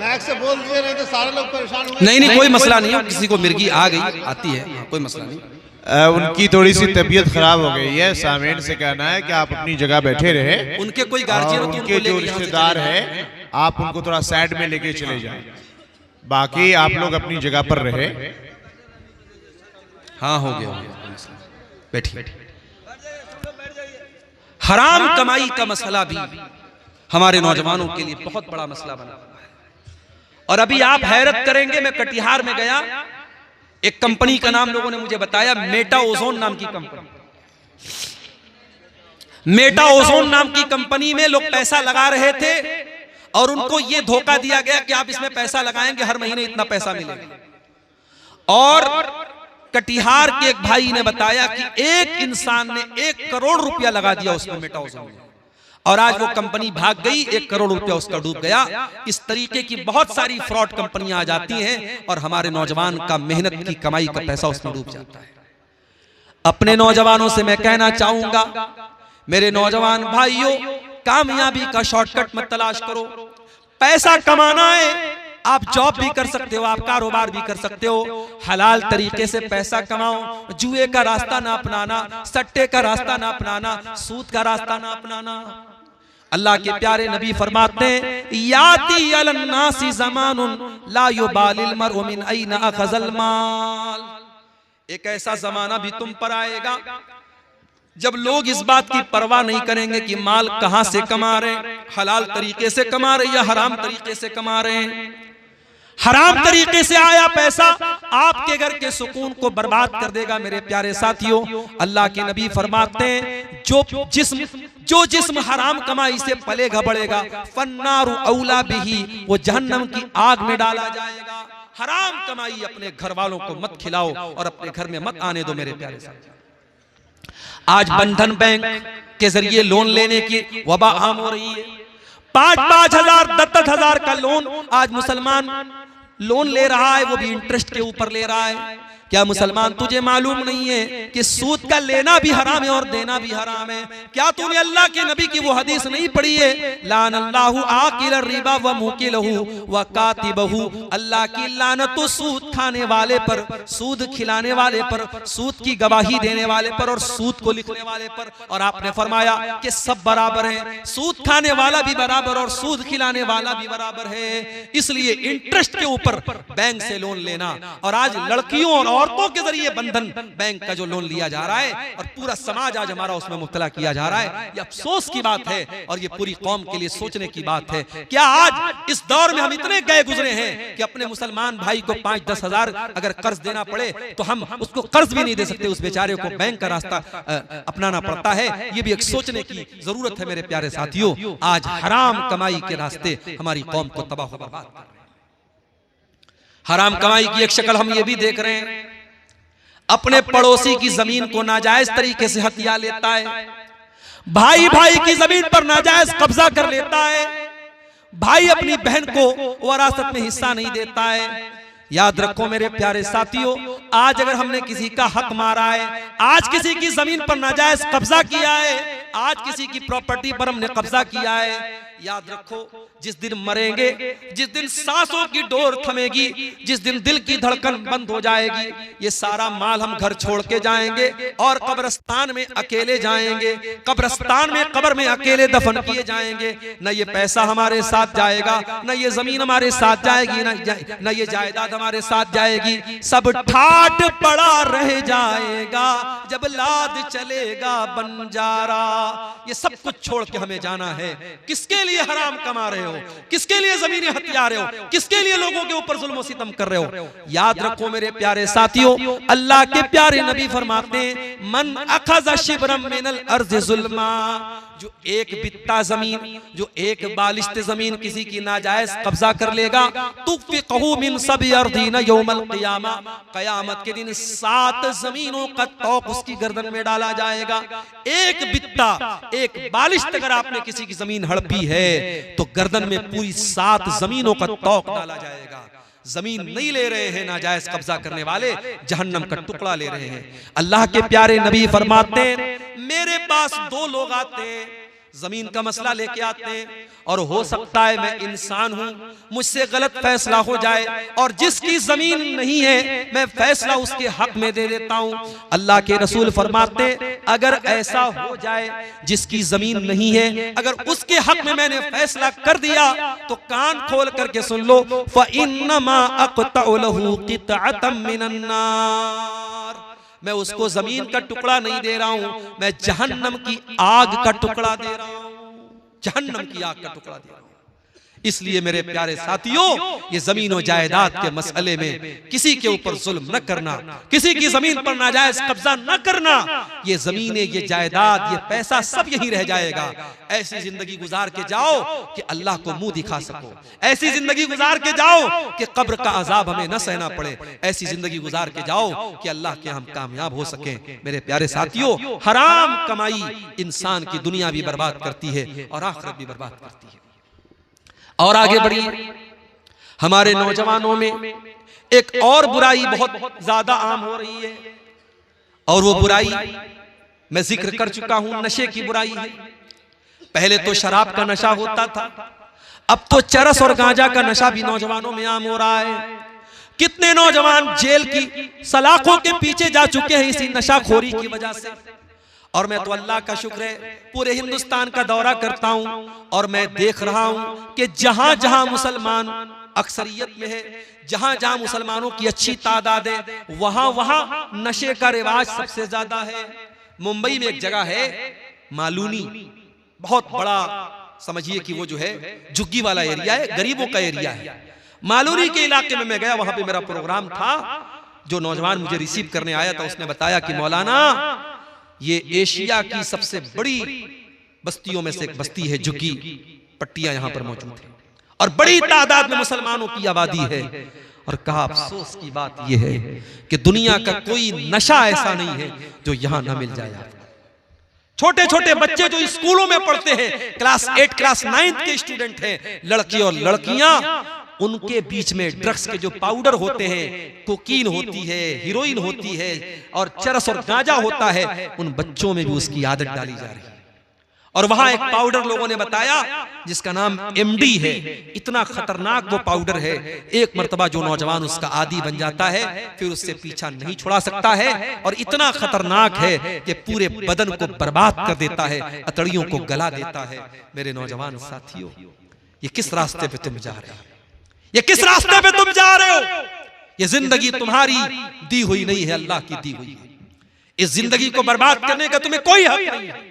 मैक से बोल दिए, नहीं तो सारे लोग परेशान होंगे। नहीं नहीं कोई मसला नहीं है, किसी को मिर्गी आ गई आती है, कोई मसला नहीं। उनकी थोड़ी सी तबीयत खराब हो गई है, सामीन से कहना है कि आप अपनी जगह बैठे रहे। उनके कोई गार्जियन, उनके जो रिश्तेदार है आप उनको थोड़ा साइड में लेके चले जाएं, बाकी आप लोग अपनी जगह पर रहे। हाँ हो गया, बैठिए। हराम कमाई का मसला भी हमारे नौजवानों के लिए बहुत बड़ा मसला बना हुआ है। और अभी आप हैरत करेंगे, मैं कटिहार में गया, एक कंपनी का नाम लोगों ने मुझे बताया, मेटा ओजोन नाम की कंपनी। मेटा ओजोन नाम की कंपनी में लोग पैसा लगा रहे थे और उनको यह धोखा दिया गया कि आप इसमें पैसा लगाएंगे हर महीने इतना पैसा मिलेगा। और कटिहार के एक भाई ने बताया कि एक इंसान ने 1 करोड़ रुपया लगा दिया उसमें, मेटा ओजोन में, और आज वो कंपनी भाग गई, 1 करोड़ रुपया उसका डूब गया। इस तरीके की बहुत सारी फ्रॉड कंपनियां आ जाती हैं और हमारे नौजवान का मेहनत की कमाई का पैसा उसमें डूब जाता है। अपने नौजवानों से मैं कहना चाहूंगा, मेरे नौजवान भाइयों, कामयाबी का शॉर्टकट मत तलाश करो। पैसा कमाना है, आप जॉब भी कर सकते हो, आप कारोबार भी कर सकते हो, हलाल तरीके से पैसा कमाओ। जुए का रास्ता ना अपनाना, सट्टे का रास्ता ना अपनाना, सूद का रास्ता ना अपनाना। अल्लाह के प्यारे नबी फरमाते हैं, याती अलन्नासी ज़मानुन ला युबालिल मरउ मिन ऐना अखज़ल माल। एक ऐसा जमाना भी तुम पर आएगा जब लोग इस बात की परवाह नहीं करेंगे कि माल कहां से कमा रहे, हलाल तरीके से कमा रहे या हराम तरीके से कमा रहे हैं। हराम तरीके से आया पैसा आपके घर के सुकून को बर्बाद कर देगा। मेरे प्यारे साथियों, अल्लाह के नबी फरमाते हैं, जो जिस्म हराम कमाई से पलेगा बढ़ेगा, फन्नारु औला बिही, वो जहन्नम की आग में डाला जाएगा। हराम कमाई अपने घर वालों को मत खिलाओ और अपने घर में मत आने दो। मेरे प्यारे साथियों, आज बंधन बैंक के जरिए लोन लेने की वबा आम हो रही है। 5-5 हजार 10-10 हजार का लोन आज मुसलमान लोन ले रहा है, वो भी इंटरेस्ट के ऊपर ले रहा है। क्या मुसलमान तुझे मालूम नहीं है कि सूद का लेना भी हराम है और देना भी हराम है? क्या तूने अल्लाह के नबी की वो हदीस नहीं पढ़ी है, लानल्लाहु आकिल रिबा व मुकिलहु व कातिबहु, अल्लाह की लानत तो सूद खाने वाले पर, सूद खिलाने वाले पर, सूद की गवाही देने वाले पर और सूद को लिखने वाले पर। और आपने फरमाया कि सब बराबर हैं, सूद खाने वाला भी बराबर और सूद खिलाने वाला भी बराबर है। इसलिए इंटरेस्ट के ऊपर बैंक से लोन लेना, और आज लड़कियों और औरतों के जरिए बंधन बैंक का जो लोन लिया जा रहा है और पूरा समाज आज हमारा उसमें मुब्तला किया जा रहा है, ये अफसोस की बात है और ये पूरी कौम के लिए सोचने की बात है। क्या आज इस दौर में हम इतने गए गुजरे हैं कि अपने मुसलमान भाई को 5-10 हजार अगर कर्ज देना पड़े तो हम उसको कर्ज भी नहीं दे सकते, उस बेचारे को बैंक का रास्ता अपनाना पड़ता है। ये भी एक सोचने की जरूरत है। मेरे प्यारे साथियों, आज हराम कमाई के रास्ते हमारी कौम को तबाह बर्बाद कर रहे हैं। हराम कमाई की एक शक्ल हम ये भी देख रहे हैं, अपने पड़ोसी की जमीन को नाजायज तरीके से हथिया लेता है, भाई भाई की जमीन पर नाजायज कब्जा कर लेता है, भाई अपनी बहन को वरासत में हिस्सा नहीं देता है। याद रखो मेरे प्यारे साथियों, आज अगर हमने किसी का हक मारा है, आज किसी की जमीन पर नाजायज कब्जा किया है, आज किसी की प्रॉपर्टी पर हमने कब्जा किया है, याद रखो जिस दिन मरेंगे, जिस दिन सांसों की डोर थमेगी, जिस दिन दिल की धड़कन बंद हो जाएगी, ये सारा माल हम घर छोड़ के जाएंगे और कब्रिस्तान में अकेले जाएंगे, कब्रिस्तान में कब्र में अकेले दफन किए जाएंगे। न ये पैसा हमारे साथ जाएगा, न ये जमीन हमारे साथ जाएगी, न ये जायदाद हमारे साथ जाएगी, सब ठाट पड़ा रह जाएगा जब लाद चलेगा बंजारा। ये सब कुछ छोड़ के हमें जाना है। किसके लिए हराम कमा रहे हो, किसके लिए जमीनें हथिया रहे हो, किसके लिए लोगों के ऊपर जुल्म सितम कर रहे हो? याद रखो मेरे प्यारे साथियों, अल्लाह के प्यारे नबी फरमाते हैं, मन अखज़ शिब्रम मिनल अर्ज़ जुल्मा, जो एक बित्ता जमीन, जो एक बालिश्त जमीन किसी की नाजायज कब्जा कर लेगा, तुफ़िक़हु मिन सब'i अर्दीन यौमल क़ियामा, क़यामत के दिन 7 जमीनों का तौक उसकी गर्दन में डाला जाएगा। एक बित्ता, एक बालिश्त अगर आपने किसी की जमीन हड़पी है तो गर्दन में पूरी 7 जमीनों का तौक डाला जाएगा। जमीन नहीं ले रहे हैं नाजायज कब्जा करने वाले, जहन्नम का टुकड़ा ले रहे हैं। अल्लाह के प्यारे नबी फरमाते हैं, मेरे पास 2 लोग आते हैं, जमीन का मसला लेके आते हैं, और हो सकता है मैं इंसान हूं, मुझसे गलत फैसला हो जाए, और जिसकी जमीन नहीं है मैं फैसला उसके हक में दे देता हूं। अल्लाह के रसूल फरमाते, अगर ऐसा हो जाए जिसकी जमीन नहीं है, अगर उसके हक में मैंने फैसला कर दिया तो कान खोल करके सुन लो, फ़इन्नमा अक़तअु लहू क़ितअतम मिनन नार, मैं उसको जमीन का टुकड़ा नहीं दे रहा हूं, मैं जहन्नम की आग का टुकड़ा दे रहा हूं, जहन्नम की आग का टुकड़ा दे रहा हूं। इसलिए मेरे प्यारे साथियों, ये जमीन और जायदाद के मसले में किसी के ऊपर जुल्म न करना, किसी की जमीन पर नाजायज कब्जा न करना। ये जमीनें, ये जायदाद, ये पैसा सब यहीं रह जाएगा। ऐसी जिंदगी गुजार के जाओ कि अल्लाह को मुंह दिखा सको, ऐसी जिंदगी गुजार के जाओ कि कब्र का अजाब हमें न सहना पड़े, ऐसी जिंदगी गुजार के जाओ कि अल्लाह के हम कामयाब हो सके। मेरे प्यारे साथियों, हराम कमाई इंसान की दुनिया भी बर्बाद करती है और आखिरत भी बर्बाद करती है। और आगे बढ़िए, हमारे नौजवानों में एक और बुराई बहुत ज्यादा आम हो रही है, और वो बुराई मैं जिक्र कर चुका हूं, नशे की बुराई है। पहले तो शराब का नशा होता था, अब तो चरस और गांजा का नशा भी नौजवानों में आम हो रहा है। कितने नौजवान जेल की सलाखों के पीछे जा चुके हैं इसी नशाखोरी की वजह से। और मैं तो अल्लाह का शुक्र है, पूरे हिंदुस्तान का दौरा करता हूं और मैं देख रहा हूं कि जहां जहां मुसलमान अक्सरियत में है, जहां जहां मुसलमानों की अच्छी तादाद है, वहां वहां नशे का रिवाज सबसे ज्यादा है। मुंबई में एक जगह है मालूनी, बहुत बड़ा, समझिए कि वो जो है झुग्गी वाला एरिया है, गरीबों का एरिया है। मालूनी के इलाके में मैं गया, वहां पे मेरा प्रोग्राम था। जो नौजवान मुझे रिसीव करने आया था उसने बताया कि मौलाना, ये एशिया की सबसे बड़ी बस्तियों में से एक बस्ती है, झुग्गी पट्टियां यहां पर मौजूद है और बड़ी तादाद में मुसलमानों की आबादी है। और कहा अफसोस की बात यह है कि दुनिया का कोई नशा ऐसा नहीं है जो यहां न मिल जाए आपको। छोटे छोटे बच्चे जो स्कूलों में पढ़ते हैं, क्लास 8 क्लास 9 के स्टूडेंट हैं, लड़के और लड़कियां, उनके बीच में ड्रग्स के जो पाउडर होते हैं, कोकीन होती है, हीरोइन होती है और चरस और गांजा होता है, उन बच्चों में भी उसकी आदत डाली जा रही है। और वहां एक पाउडर लोगों ने बताया जिसका नाम MD है। इतना खतरनाक वो पाउडर है, एक मर्तबा जो नौजवान उसका आदी बन जाता है फिर उससे पीछा नहीं छुड़ा सकता है, और इतना खतरनाक है कि पूरे बदन को बर्बाद कर देता है, अतड़ियों को गला देता है। मेरे नौजवान साथियों, ये किस रास्ते पे तुम जा रहे हो? ये किस रास्ते पे तुम जा रहे हो? ये जिंदगी तुम्हारी दी हुई नहीं है, अल्लाह की दी हुई है। इस जिंदगी को बर्बाद करने का तुम्हें कोई हक नहीं है।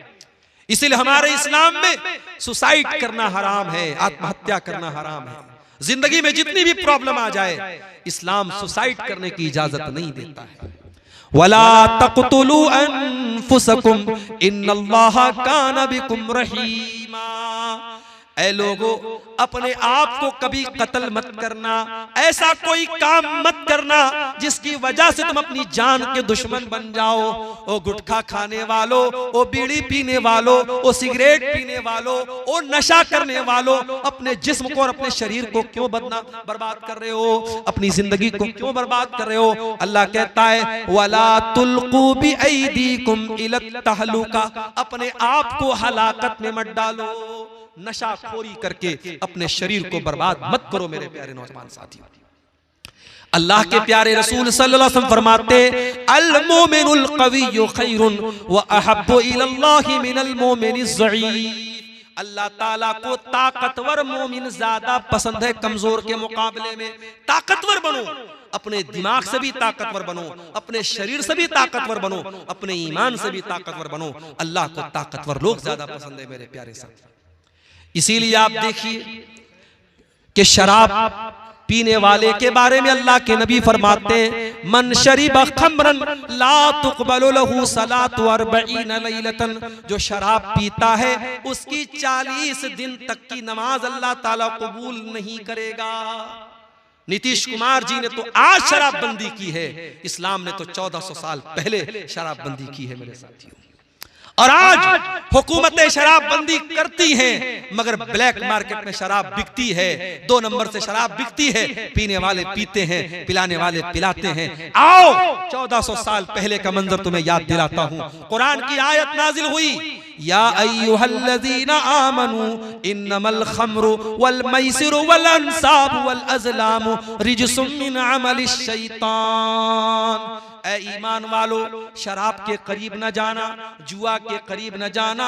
इसीलिए हमारे इस्लाम में सुसाइड करना हराम है, आत्महत्या करना हराम है। जिंदगी में जितनी भी प्रॉब्लम आ जाए, इस्लाम सुसाइड करने की इजाजत नहीं देता है। वला तक़तुलू अनफुसकुम इन्नल्लाहा काना बिकुम रहीमा। ऐ लोगो, अपने आप को कभी कत्ल मत करना, ऐसा कोई काम मत करना जिसकी वजह से तुम अपनी जान के दुश्मन बन जाओ। ओ गुटखा खाने वालों, ओ बीड़ी पीने वालों, ओ सिगरेट पीने वालों, ओ नशा करने वालों, अपने जिस्म को और अपने शरीर को क्यों बर्बाद कर रहे हो? अपनी जिंदगी को क्यों बर्बाद कर रहे हो? अल्लाह कहता है वला तुल्कू बिअयदीकुम इलत तहलुका, अपने आप को हलाकत में मत डालो। नशाखोरी करके अपने शरीर को बर्बाद मत करो। मेरे प्यारे नौजवान साथियों, अल्लाह के प्यारे रसूल सल्लल्लाहु अलैहि वसल्लम फरमाते, अल मोमिनुल क़विय्यु खैरुन व अहब्बु इलल्लाहि मिनल मोमिनिज़ ज़ईफ़। अल्लाह ताला को ताकतवर मोमिन ज्यादा पसंद है कमजोर के मुकाबले में। ताकतवर बनो, अपने दिमाग से भी ताकतवर बनो, अपने शरीर से भी ताकतवर बनो, अपने ईमान से भी ताकतवर बनो। अल्लाह को ताकतवर लोग ज्यादा पसंद है मेरे प्यारे साथी। इसीलिए आप देखिए कि शराब पीने वाले के बारे में अल्लाह के नबी फरमाते हैं मन शरीब खमरन ला तुक़बलु लहू सलातु 40 लैलतन, जो शराब पीता है उसकी 40 दिन तक की नमाज अल्लाह ताला कबूल नहीं करेगा। नीतीश कुमार जी ने तो आज शराबबंदी की है, इस्लाम ने तो 1400 साल पहले शराबबंदी की है मेरे साथियों। और आज हुकूमतें शराबबंदी करती हैं मगर ब्लैक मार्केट में शराब बिकती है, 2 नंबर से शराब बिकती है, पीने वाले पीते हैं, पिलाने वाले पिलाते हैं। आओ 1400 साल पहले का मंजर तुम्हें याद दिलाता हूं। कुरान की आयत नाजिल हुई, या अय्युहल्लज़ीना आमनू इन्नमल खम्रु वल मैसिरु वल अंसाबु वल अज़लामु रिजसुम मिन अमलिश शैतान। ऐ ईमान वालो, शराब के करीब न जाना, जुआ के करीब न जाना,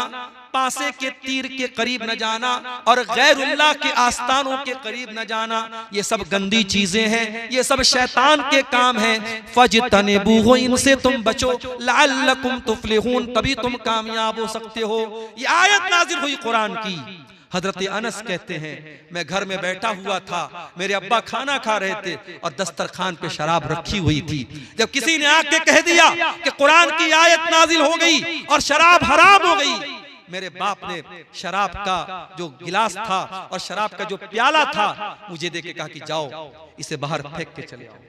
पासे के तीर के करीब न जाना और गैरुल्लाह के आस्थानों के करीब न जाना। ये सब गंदी चीजें हैं, ये सब शैतान के काम हैं। फजतनिबूहु, इनसे तुम बचो, लअल्लकुम तुफ्लिहून, तभी तुम कामयाब हो सकते हो। ये आयत नाजिल हुई कुरान की। हजरत अनस कहते हैं, मैं घर में बैठा हुआ था, मेरे अब्बा खाना खा रहे थे और दस्तरखान पे शराब रखी हुई थी। जब किसी ने आके कह दिया कि कुरान की आयत नाजिल हो गई और शराब हराम हो गई, मेरे बाप ने शराब का जो गिलास था और शराब का जो प्याला था मुझे देके कहा कि जाओ इसे बाहर फेंक के चले आओ।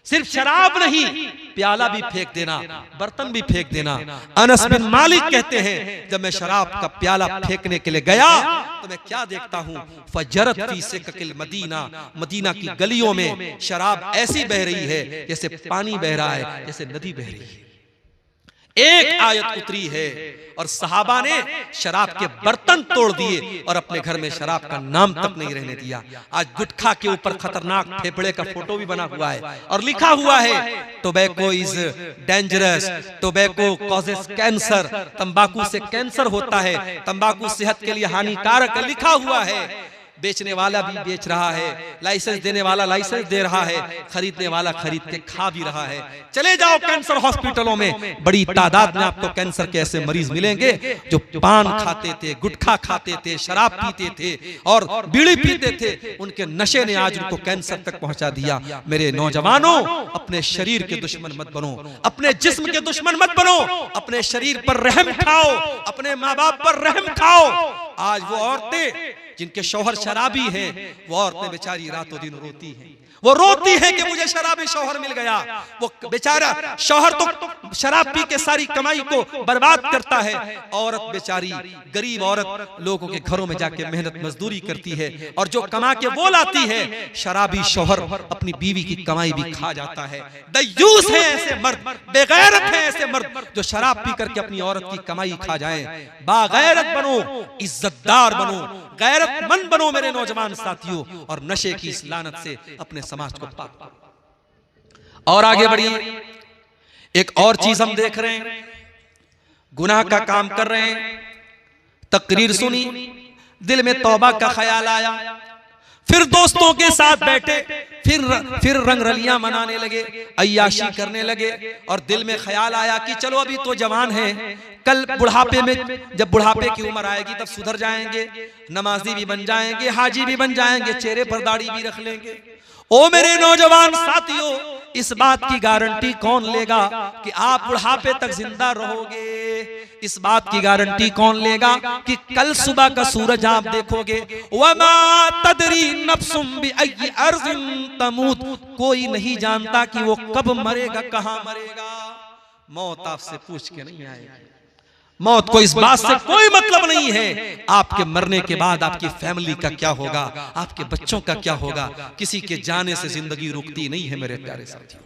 सिर्फ शराब नहीं, प्याला भी फेंक देना, बर्तन भी फेंक देना। अनस बिन मालिक कहते हैं, जब मैं शराब का प्याला फेंकने के लिए गया तो मैं क्या देखता हूं, फजरत फी सिककिल मदीना, मदीना की गलियों में शराब ऐसी बह रही है जैसे पानी बह रहा है, जैसे नदी बह रही है। एक आयत उतरी है और सहाबा ने शराब के बर्तन तोड़ दिए और अपने घर में शराब का नाम तक नहीं रहने दिया। आज गुटखा के ऊपर खतरनाक फेफड़े का फोटो भी बना हुआ है और लिखा हुआ है, tobacco is dangerous, tobacco causes cancer, तंबाकू से कैंसर होता है, तंबाकू सेहत के लिए हानिकारक लिखा हुआ है। बेचने वाला भी बेच रहा है, लाइसेंस देने वाला लाइसेंस दे रहा है, खरीदने वाला खरीद के खा भी रहा है। चले जाओ कैंसर हॉस्पिटलों में, बड़ी तादाद में आपको कैंसर के ऐसे मरीज मिलेंगे जो पान खाते थे, गुटखा खाते थे, शराब पीते थे और बीड़ी पीते थे। उनके नशे ने आज उनको कैंसर तक पहुंचा दिया। मेरे नौजवानों, अपने शरीर के दुश्मन मत बनो, अपने जिस्म के दुश्मन मत बनो, अपने शरीर पर रहम खाओ, अपने माँ बाप पर रहम खाओ। आज वो औरतें जिनके शौहर शराबी हैं, वो औरतें बेचारी रातों दिन रोती हैं, वो रोती है कि मुझे शराबी शौहर मिल गया। वो बेचारा शौहर तो शराब पी के सारी कमाई को बर्बाद करता है, औरत बेचारी गरीब औरत लोगों के घरों में जाके मेहनत मजदूरी करती है और जो कमा के वो लाती है, शराबी शौहर अपनी बीवी की कमाई भी खा जाता है। दयूस है ऐसे मर्द, बेगैरत है ऐसे मर्द जो शराब पी करके अपनी औरत की कमाई खा जाए। बागैरत बनो, इज्जतदार बनो, गैरतमंद बनो मेरे नौजवान साथियों, और नशे की इस लानत से अपने समाज को पाक करो। और आगे बढ़िए, एक और चीज हम देख रहे हैं, गुनाह का काम कर रहे हैं, तकरीर सुनी, दिल में तौबा का ख्याल आया, फिर दोस्तों के साथ बैठे, फिर रंगरलियां मनाने लगे, अय्याशी करने लगे और दिल में ख्याल आया कि चलो अभी तो जवान हैं, कल बुढ़ापे में जब बुढ़ापे की उम्र आएगी तब सुधर जाएंगे, नमाजी भी बन जाएंगे, हाजी भी बन जाएंगे, चेहरे पर दाढ़ी भी रख लेंगे। ओ मेरे नौजवान साथियों, इस बात की गारंटी कौन लेगा कि आप बुढ़ापे तक जिंदा रहोगे? इस बात की गारंटी कौन लेगा कि कल सुबह का सूरज आप देखोगे? वमा तदरी नफ्सुम बिअय्यि अर्ज़िन तमूत, कोई नहीं जानता कि वो कब मरेगा, कहां मरेगा। मौत आपसे पूछ के नहीं आएगी, मौत को इस बात से कोई मतलब नहीं है आपके मरने के बाद आपकी फैमिली का क्या होगा, आपके बच्चों का क्या होगा। किसी के जाने से जिंदगी रुकती नहीं है मेरे प्यारे साथियों।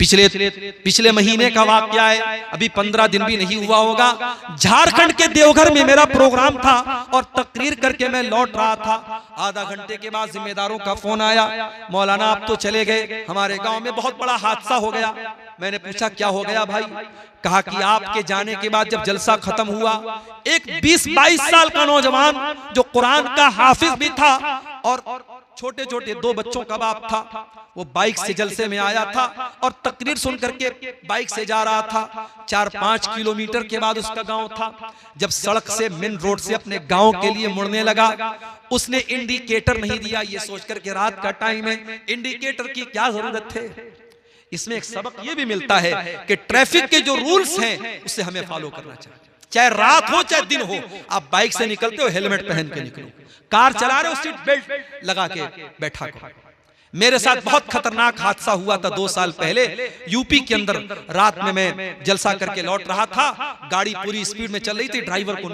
पिछले महीने का वाकया है, अभी 15 दिन भी नहीं हुआ होगा। झारखंड के देवघर में मेरा प्रोग्राम था और तकरीर करके मैं लौट रहा था। आधा घंटे के बाद जिम्मेदारों का फोन आया, मौलाना आप तो चले गए, हमारे गांव में बहुत बड़ा हादसा हो गया। मैंने पूछा क्या हो गया भाई? कहा कि आपके जाने के बाद जब जलसा खत्म हुआ, एक 20-22 साल का नौजवान जो कुरान का हाफिज भी था और छोटे छोटे 2 बच्चों का बाप था, वो बाइक से जलसे में आया था और तकरीर सुन करके बाइक से जा रहा था। 4-5 किलोमीटर के बाद उसका गांव था। जब सड़क से मेन रोड से अपने गांव के लिए मुड़ने लगा, उसने इंडिकेटर नहीं दिया, ये सोचकर के रात का टाइम है, इंडिकेटर की क्या जरूरत है। इसमें एक सबक ये भी मिलता है कि ट्रैफिक के जो रूल्स हैं उसे हमें फॉलो करना चाहिए। चाहे रात हो चाहे दिन हो, आप बाइक से निकलते हो हेलमेट पहन के निकलो, कार चला रहे हो सीट बेल्ट लगा के बैठा करो। मेरे साथ बहुत खतरनाक हादसा हुआ था 2 साल पहले यूपी के अंदर। रात में मैं जलसा करके लौट रहा था, गाड़ी पूरी स्पीड में चल रही थी, ड्राइवर को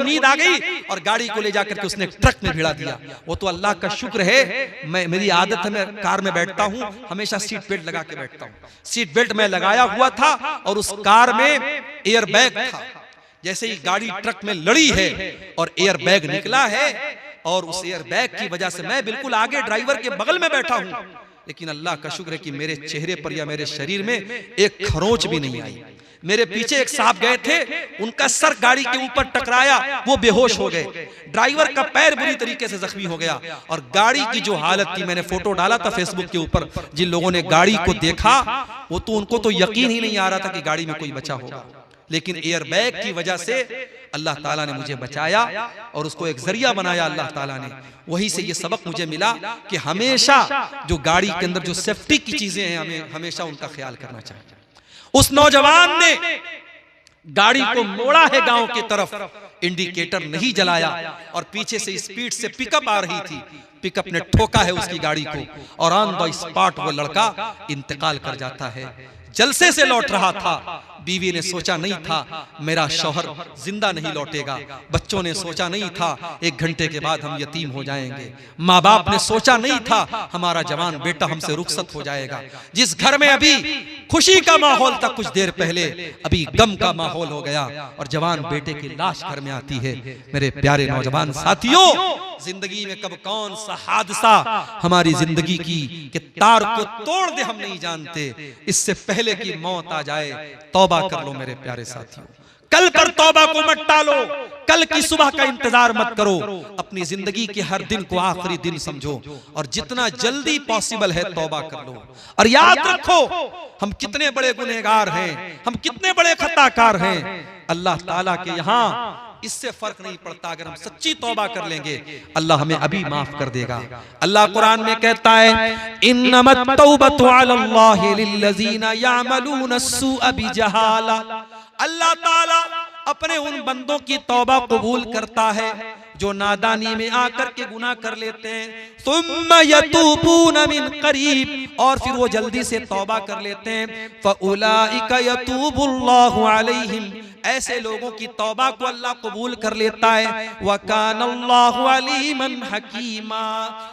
नींद आ गई और गाड़ी को ले जाकर के उसने ट्रक में भिड़ा दिया। वो तो अल्लाह का शुक्र है, मेरी आदत है, मैं कार में बैठता हूं हमेशा सीट बेल्ट लगा के बैठता हूं। सीट बेल्ट मैं लगाया हुआ था और उस कार में एयर बैग था। जैसे ही गाड़ी ट्रक में लड़ी है और एयर बैग निकला है, और उस एयर बैग की वजह से मैं बिल्कुल आगे ड्राइवर के बगल में बैठा हूं, लेकिन अल्लाह का शुक्र है कि मेरे चेहरे पर या मेरे शरीर में एक खरोंच भी नहीं आई। मेरे पीछे एक साहब गए थे, उनका सर गाड़ी के ऊपर टकराया, वो बेहोश हो गए। ड्राइवर का पैर बुरी तरीके से जख्मी हो गया और गाड़ी की जो हालत थी, मैंने फोटो डाला था फेसबुक के ऊपर। जिन लोगों ने गाड़ी को देखा वो तो उनको तो यकीन ही नहीं आ रहा था कि गाड़ी में कोई बचा होगा, लेकिन एयर बैग की वजह से अल्लाह ताला ने मुझे बचाया और उसको एक जरिया बनाया अल्लाह ताला ने। वहीं से ये सबक मुझे मिला कि हमेशा जो गाड़ी के अंदर जो सेफ्टी की चीजें हैं हमें हमेशा उनका ख्याल करना चाहिए। उस नौजवान ने गाड़ी को मोड़ा है गांव की तरफ, इंडिकेटर नहीं जलाया और पीछे से स्पीड से पिकअप आ रही थी, पिकअप ने ठोका है उसकी गाड़ी को और ऑन द स्पॉट वो लड़का इंतकाल कर जाता है। जलसे से लौट रहा था, बीवी ने सोचा नहीं था मेरा शौहर जिंदा नहीं लौटेगा, बच्चों ने सोचा नहीं था 1 घंटे के बाद हम यतीम हो जाएंगे, माँ बाप ने सोचा नहीं था हमारा जवान बेटा हमसे रुखसत हो जाएगा। जिस घर में अभी खुशी का माहौल था कुछ देर पहले अभी गम का माहौल हो गया और जवान बेटे की लाश घर में आती है। मेरे प्यारे नौजवान साथियों, जिंदगी में कब कौन सा हादसा हमारी जिंदगी की के तार को तोड़ दे हम नहीं जानते। इससे पहले कि मौत आ जाए तौबा कर लो मेरे प्यारे साथियों। कल पर तौबा को मत टालो, कल की सुबह का इंतजार मत करो, अपनी जिंदगी के हर दिन को आखिरी दिन समझो और जितना जल्दी पॉसिबल है तौबा कर लो। और याद रखो हम कितने बड़े गुनहगार हैं, हम कितने बड़े खताकार हैं। अल्लाह ताला के यहाँ इससे फर्क नहीं पड़ता, अगर हम सच्ची तौबा कर लेंगे अल्लाह हमें अभी माफ कर देगा। अल्लाह कुरान में कहता है इन्नमत तौबतु अलल्लाहि लिल्लज़ीना यअमलूना अस्सूअ बिजहाला। अल्लाह ताला अपने उन बंदों की तौबा कबूल करता है जो नादानी में आकर के गुनाह कर लेते हैं, सुम्मा यतूबून मिन करीब, और फिर वो जल्दी से तौबा कर लेते हैं, फउलाइका यतूबुल्लाहु अलैहिम, ऐसे लोगों की तौबा को अल्लाह कबूल कर लेता है। वकानल्लाहु अलीमन हकीमा,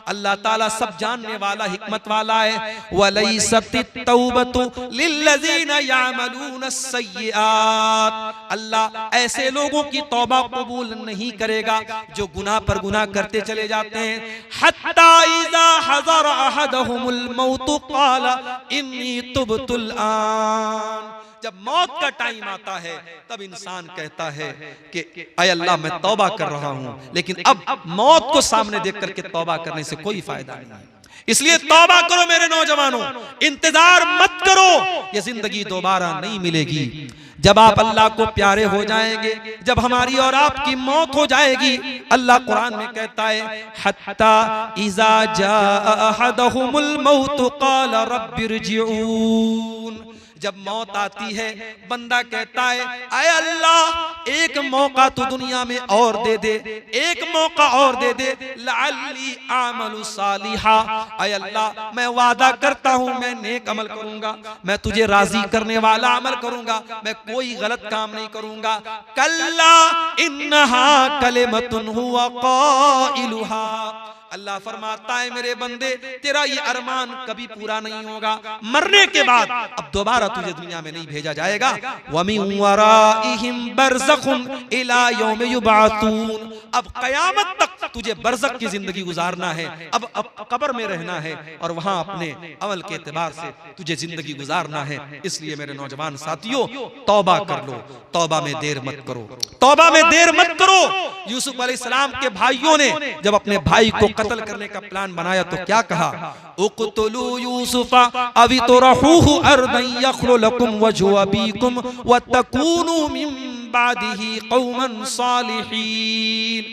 अल्लाह ताला सब जानने वाला हिकमत वाला है। वलैसतित तौबतु लिल्लज़ीना यअमलूना अस्सय्यिआत, अल्लाह ऐसे लोगों की तौबा कबूल नहीं करेगा जो गुनाह पर गुनाह करते चले जाते हैं। हत्ता इज़ा हज़र अहदहुमुल मौतु क़ाला इन्नी तुब्तुल आन, जब मौत का टाइम आता है तब इंसान कहता है कि ऐ अल्लाह मैं तौबा कर रहा हूं, लेकिन अब मौत को सामने देख करके तौबा करने से कोई फायदा नहीं है। इसलिए तौबा करो मेरे नौजवानों, इंतजार मत करो, ये जिंदगी दोबारा नहीं मिलेगी। जब आप अल्लाह को प्यारे हो जाएंगे, जब हमारी और आपकी मौत हो जाएगी, अल्लाह कुरान में कहता है हत्ता इज़ा जाअ अहदहुमुल मौतु क़ाला रब्बिरजिऊन, जब मौत आती है बंदा कहता है आए अल्लाह एक मौका तो दुनिया में और दे दे, एक मौका और दे दे, लअल्ली आमलु सालिहा, आए अल्लाह मैं वादा करता हूं मैं नेक अमल करूंगा, मैं तुझे राजी करने वाला अमल करूंगा, मैं कोई गलत काम नहीं करूंगा। कल्ला इन्नहा कलिमतुन हुवा क़ाइलुहा, अल्लाह फरमाता है मेरे बंदे तेरा ये अरमान कभी पूरा नहीं होगा, मरने के बाद अब दोबारा तुझे दुनिया में नहीं भेजा जाएगा। वमिन वराइहिम बरज़खुन इला यौम युबअतून, अब कयामत तक तुझे बरज़ख की जिंदगी गुजारना है, अब कब्र में रहना है और वहां अपने अमल के एतबार से तुझे जिंदगी गुजारना है। इसलिए मेरे नौजवान साथियों तौबा कर लो, तौबा में देर मत करो, तौबा में देर मत करो। यूसुफ अलैहिस्सलाम के भाइयों ने जब अपने भाई को कत्ल करने का प्लान बनाया तो क्या कहा, उक़्तुलू यूसुफा अवी तुरहूहु अर्दन यख्लु लकुम वजहु अबीकुम व तकूनू मिन बादिही कौमन सालिहीन।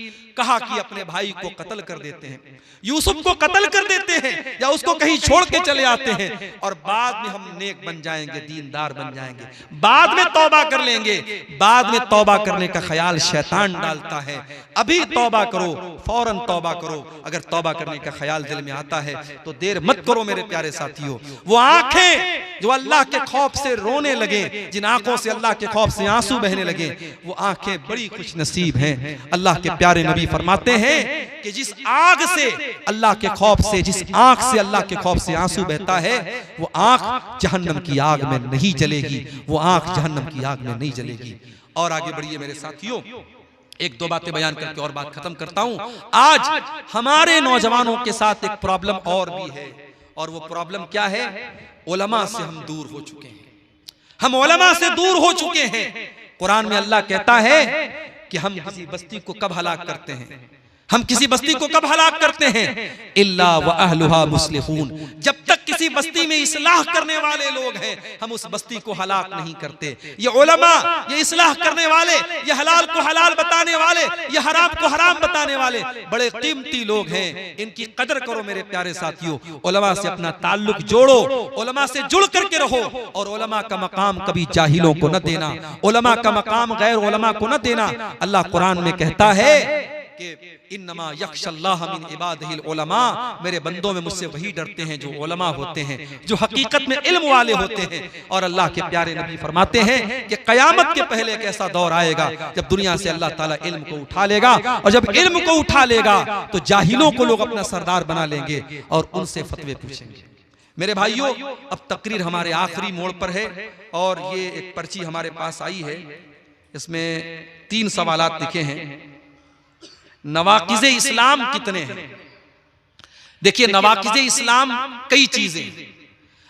कहा कि अपने भाई को कत्ल कर देते हैं, यूसुफ को कत्ल कर देते हैं या उसको कहीं छोड़ के चले आते हैं और बाद में हम नेक बन जाएंगे, दीनदार बन जाएंगे, बाद में तौबा कर लेंगे। बाद में तौबा करने का ख्याल शैतान डालता है। अभी तौबा करो, फौरन तौबा करो। अगर तौबा करने का ख्याल दिल में आता है तो देर मत करो मेरे प्यारे साथियों। वो आंखें जो अल्लाह के खौफ से रोने लगे, जिन आंखों से अल्लाह के खौफ से आंसू बहने लगे, वो आंखें बड़ी खुश नसीब हैं। अल्लाह के प्यारे नबी फरमाते हैं कि जिस आग से अल्लाह के खौफ से, जिस आंख से अल्लाह के खौफ से आंसू बहता है, वो आंख जहन्नम की आग में नहीं जलेगी, वो आंख जहन्नम की आग में नहीं जलेगी। और आगे बढ़िए मेरे साथियों, एक दो बातें बयान करके और बात खत्म करता हूं। आज हमारे नौजवानों के साथ एक प्रॉब्लम और भी है, और वो प्रॉब्लम क्या है? उलमा से हम दूर हो चुके हैं। हम उलमा से दूर हो चुके हैं। कुरान में अल्लाह कहता है कि हम किसी बस्ती को कब हलाक करते हैं, हम किसी बस्ती को कब हलाक करते हैं? इल्ला व अहलुहा मुस्लिहून, जब तक किसी बस्ती में इस्लाह करने वाले लोग हैं हम उस बस्ती को हलाक नहीं करते। ये उलमा, ये इस्लाह करने वाले, ये हलाल को हलाल बताने वाले, ये हराम को हराम बताने वाले बड़े कीमती लोग हैं। इनकी कदर करो मेरे प्यारे साथियों। उलमा से अपना ताल्लुक जोड़ो, उलमा से जुड़ करके रहो, और उलमा का मकाम कभी जाहिलों को न देना, उलमा का मकाम गैर उलमा को न देना। अल्लाह कुरान में कहता है कि इन्नमा यख्शल्लाह मिन इबादिहिल उलमा, मेरे बंदों में मुझसे वही डरते हैं जो उलमा होते हैं, जो हकीकत में इल्म वाले होते हैं। और अल्लाह के प्यारे नबी फरमाते हैं कि कयामत के पहले एक ऐसा दौर आएगा जब दुनिया से अल्लाह ताला इल्म को उठा लेगा, और जब इल्म को उठा लेगा तो जाहिलों को लोग अपना सरदार बना लेंगे और उनसे फतवे पूछेंगे। मेरे भाइयों, अब तकरीर हमारे आखिरी मोड़ पर है, और ये एक पर्ची हमारे पास आई है, इसमें 3 सवालात लिखे हैं। नवाकिज़े इस्लाम कितने हैं? देखिए, नवाकिज़े इस्लाम कई चीजें।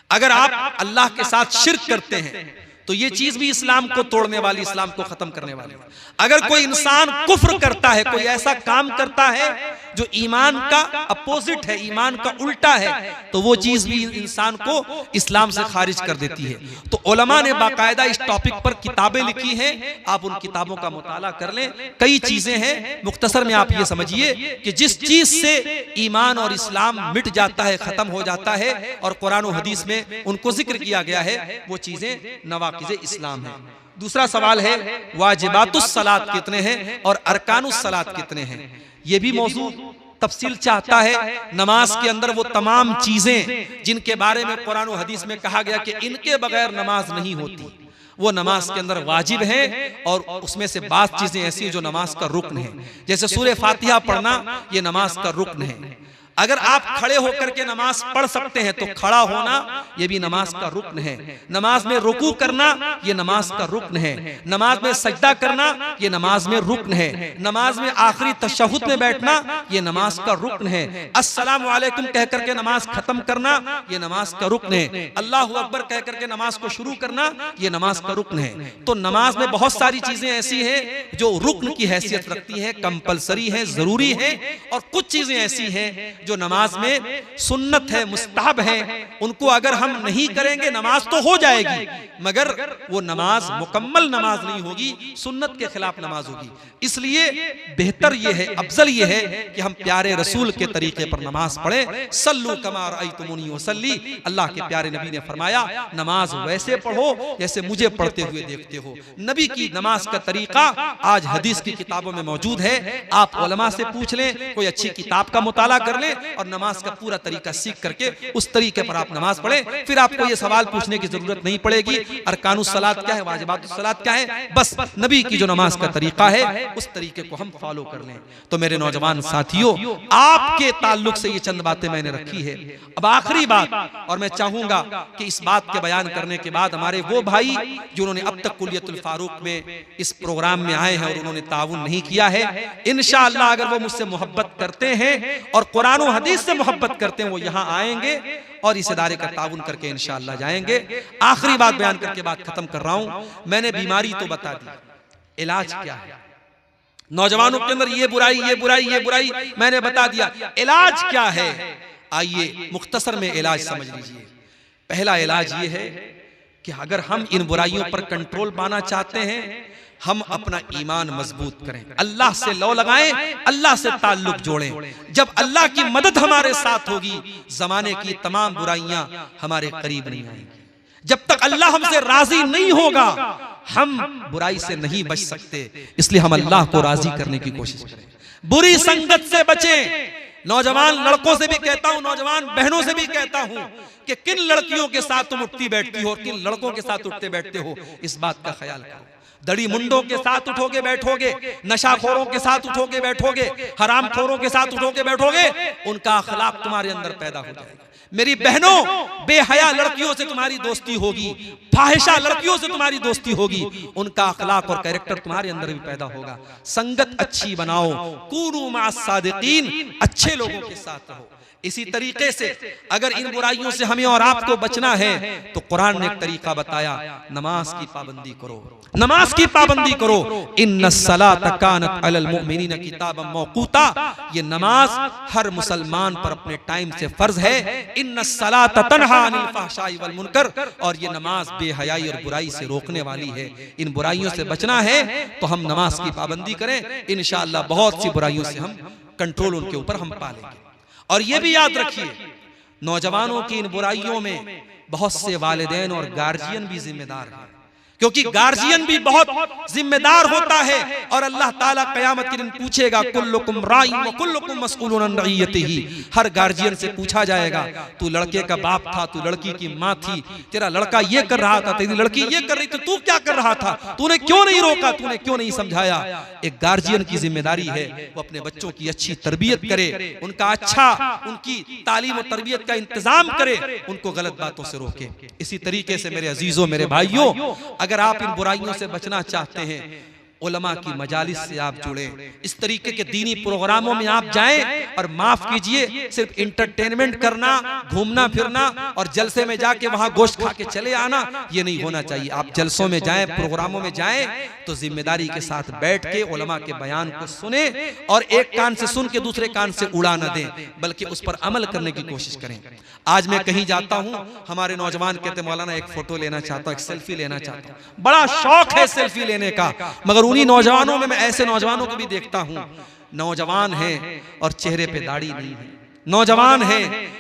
अगर आप अल्लाह के साथ शिर्क करते हैं तो ये चीज भी इस्लाम को तोड़ने वाली, इस्लाम को खत्म करने वाली। अगर कोई इंसान कुफ्र करता है, कोई ऐसा काम करता है जो ईमान का अपोजिट है, ईमान का उल्टा है, तो वो चीज भी इंसान को इस्लाम से खारिज कर देती है। तो उलमा ने बाकायदा इस टॉपिक पर किताबें लिखी हैं, आप उन किताबों का मुताला कर लें। कई चीजें हैं, मुख्तसर में आप ये समझिए कि जिस चीज से ईमान और इस्लाम मिट जाता है, खत्म हो जाता है, और कुरान और हदीस में उनको जिक्र किया गया है, वो चीजें नवाकिज़े इस्लाम है। दूसरा सवाल है वाजिबातुस सलात कितने हैं और अरकानुस सलात कितने हैं? ये भी मौजू तफसील चाहता है। नमाज के अंदर वो तमाम चीजें जिनके बारे में कुरान और हदीस में कहा गया कि इनके बगैर नमाज नहीं होती, वो नमाज के अंदर वाजिब है, और उसमें से बात चीजें ऐसी हैं जो नमाज का रुक्न है। जैसे सूरह फातिहा पढ़ना, ये नमाज का रुक्न है। अगर आप खड़े होकर के नमाज पढ़ सकते हैं तो खड़ा होना ये भी नमाज का रुक्न है। नमाज में रुकू करना ये नमाज का रुक्न है। नमाज में सजदा करना ये नमाज में रुक्न है। नमाज में आखिरी तशहुद में बैठना ये नमाज का रुक्न है। अस्सलाम वालेकुम कह करके नमाज खत्म करना ये नमाज का रुक्न है। अल्लाहु अकबर कह करके नमाज को शुरू करना ये नमाज का रुक्न है। तो नमाज में बहुत सारी चीजें ऐसी हैं जो रुक्न की हैसियत रखती है, कंपलसरी है, जरूरी है, और कुछ चीजें ऐसी हैं जो नमाज में सुन्नत है, मुस्तहब है। उनको अगर हम नहीं करेंगे नमाज तो हो जाएगी, मगर वो नमाज मुकम्मल नमाज नहीं होगी, सुन्नत के खिलाफ नमाज होगी। इसलिए बेहतर ये है, अफजल ये है कि हम प्यारे रसूल के तरीके पर नमाज पढ़ें। सल्लू कमा रअयतुमूनी उसल्ली, अल्लाह के प्यारे नबी ने फरमाया नमाज वैसे पढ़ो जैसे मुझे पढ़ते हुए देखते हो। नबी की नमाज का तरीका आज हदीस की किताबों में मौजूद है। आप उलमा से पूछ लें, कोई अच्छी किताब का मुताला कर लें, और नमाज का पूरा तरीका सीख करके उस तरीके पर आप नमाज पढ़ें। फिर आपको ये सवाल पूछने की जरूरत नहीं पड़ेगी अरकानुस सलात क्या है, वाजिबातुस सलात क्या है। बस नबी की जो नमाज का तरीका है उस तरीके को हम फॉलो कर लें। तो मेरे नौजवान साथियों, आपके ताल्लुक से ये चंद बातें मैंने रखी है। अब आखिरी बात, और मैं चाहूंगा कि इस बात के बयान करने के बाद हमारे वो भाई जिन्होंने अब तक कुलियतुल फारूक में इस प्रोग्राम में आए हैं और उन्होंने ताउन नहीं किया है, इंशाअल्लाह अगर वो मुझसे मोहब्बत करते हैं और कुरान और हदीस से मोहब्बत करते हैं, वो यहाँ आएंगे और इस इदारे का ताउन करके इंशाअल्लाह जाएंगे। आखिरी बात बयान करके बात खत्म कर रहा हूं। मैंने बीमारी तो बता दी, इलाज क्या है? नौजवानों के अंदर ये बुराई, ये बुराई, ये बुराई मैंने बता दिया। इलाज क्या है? आइए मुख्तसर में इलाज समझ लीजिए। पहला इलाज ये है कि अगर हम इन बुराइयों पर कंट्रोल पाना चाहते हैं, हम अपना ईमान मजबूत करें, अल्लाह से लौ लगाएं, अल्लाह से ताल्लुक जोड़ें। जब अल्लाह की मदद हमारे साथ होगी, जमाने की तमाम बुराइयां हमारे करीब नहीं आएंगी। जब तक अल्लाह हमसे राजी नहीं होगा, हम बुराई से नहीं बच सकते। इसलिए हम अल्लाह को राजी करने की कोशिश करें। बुरी संगत से बचें। नौजवान लड़कों से भी कहता हूं, नौजवान बहनों से भी कहता हूं कि किन लड़कियों के साथ तुम उठती बैठती हो, किन लड़कों के साथ उठते बैठते हो, इस बात का ख्याल करो। दड़ी मुंडों के साथ उठोगे बैठोगे, नशाखोरों के साथ उठोगे बैठोगे, हरामखोरों के साथ उठोगे बैठोगे, उनका अखलाक तुम्हारे अंदर पैदा हो जाएगा। मेरी बहनों, बेहया लड़कियों से तुम्हारी दोस्ती होगी, फाहिशा लड़कियों से तुम्हारी दोस्ती होगी, उनका अखलाक और कैरेक्टर तुम्हारे अंदर भी पैदा होगा। संगत अच्छी बनाओ, कूनू मास सादिकीन, अच्छे लोगों के साथ रहो। इसी तरीके से अगर इन बुराइयों से हमें और आपको बचना है तो कुरान ने एक तरीका बताया, नमाज की पाबंदी करो, नमाज की पाबंदी करो। इन्नस्सलात कानत अलल मुमिनीन किताबम मौकूता, ये नमाज हर मुसलमान पर अपने टाइम से फर्ज है। इन्नस्सलात तन्हा अनिल फहशाई वल मुनकर, और ये नमाज बेहयाई और बुराई से रोकने वाली है। इन बुराइयों से बचना है तो हम नमाज की पाबंदी करें, इंशाअल्लाह बहुत सी बुराइयों से हम कंट्रोल उनके ऊपर हम पा लेंगे। और ये भी याद रखिए, नौजवानों की इन बुराइयों में बहुत से वालिदैन और गार्जियन भी जिम्मेदार हैं, क्योंकि गार्जियन भी बहुत जिम्मेदार होता है। और अल्लाह ताला क़यामत के दिन पूछेगा, कुल्लुकुम राइन व कुल्लुकुम मसऊलुन अन रइयतिही। हर गार्जियन से पूछा जाएगा, तू लड़के का बाप था, तू लड़की की माँ थी, तेरा लड़का ये कर रहा था, तेरी लड़की ये कर रही थी, तू क्या कर रहा था, तूने क्यों नहीं रोका, तूने क्यों नहीं समझाया। एक गार्जियन की जिम्मेदारी है वो अपने बच्चों की अच्छी तरबियत करे, उनका अच्छा, उनकी तालीम और तरबियत का इंतजाम करे, उनको गलत बातों से रोके। इसी तरीके से मेरे अजीजों, मेरे भाइयों, अगर आप इन बुराइयों से बचना चाहते हैं, उलमा की मजालिस से आप जुड़े, इस तरीके के दीनी प्रोग्रामों में आप जाएं। और माफ कीजिए, सिर्फ इंटरटेनमेंट करना, घूमना फिरना और जलसे में जाके वहां गोश्त खा के चले आना, ये नहीं होना चाहिए। आप जलसों में जाएं, प्रोग्रामों में जाएं तो जिम्मेदारी के साथ बैठ के उलमा के बयान को सुने, और एक कान से सुन के दूसरे कान से उड़ा न दें, बल्कि उस पर अमल करने की कोशिश करें। आज मैं कहीं जाता हूं, हमारे नौजवान कहते मौलाना एक फोटो लेना चाहता हूं, एक सेल्फी लेना चाहता हूं। बड़ा शौक है सेल्फी लेने का, मगर उन्हीं नौजवानों में मैं ऐसे नौजवानों को भी देखता हूं, नौजवान है और चेहरे पे दाढ़ी नहीं है, नौजवान है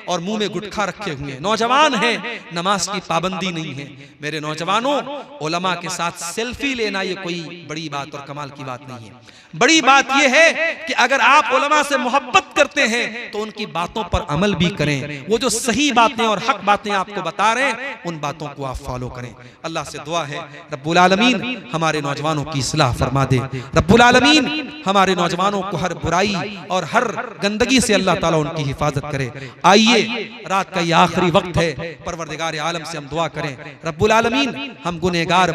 और मुंह में गुटखा रखे हुए, नौजवान है, नमाज की पाबंदी नहीं है। मेरे नौजवानों, उलमा के साथ सेल्फी लेना ये कोई बड़ी बात और कमाल की बात नहीं है। बड़ी बात यह है कि अगर आप उलमा से मोहब्बत करते हैं तो उनकी बातों पर अमल भी करें। वो जो सही बातें और हक बातें आपको बता रहे हैं, उन बातों को आप फॉलो करें। अल्लाह से दुआ है, रब्बुल आलमीन हमारे नौजवानों की इस्लाह फरमा दे। रब्बुल आलमीन हमारे नौजवानों को हर बुराई और हर गंदगी से अल्लाह ताला उनकी हिफाजत करे। आइए, रात का ये आखिरी वक्त है, परवरदिगार आलम से हम दुआ करें, रब्बुल आलमीन हम गुनहगार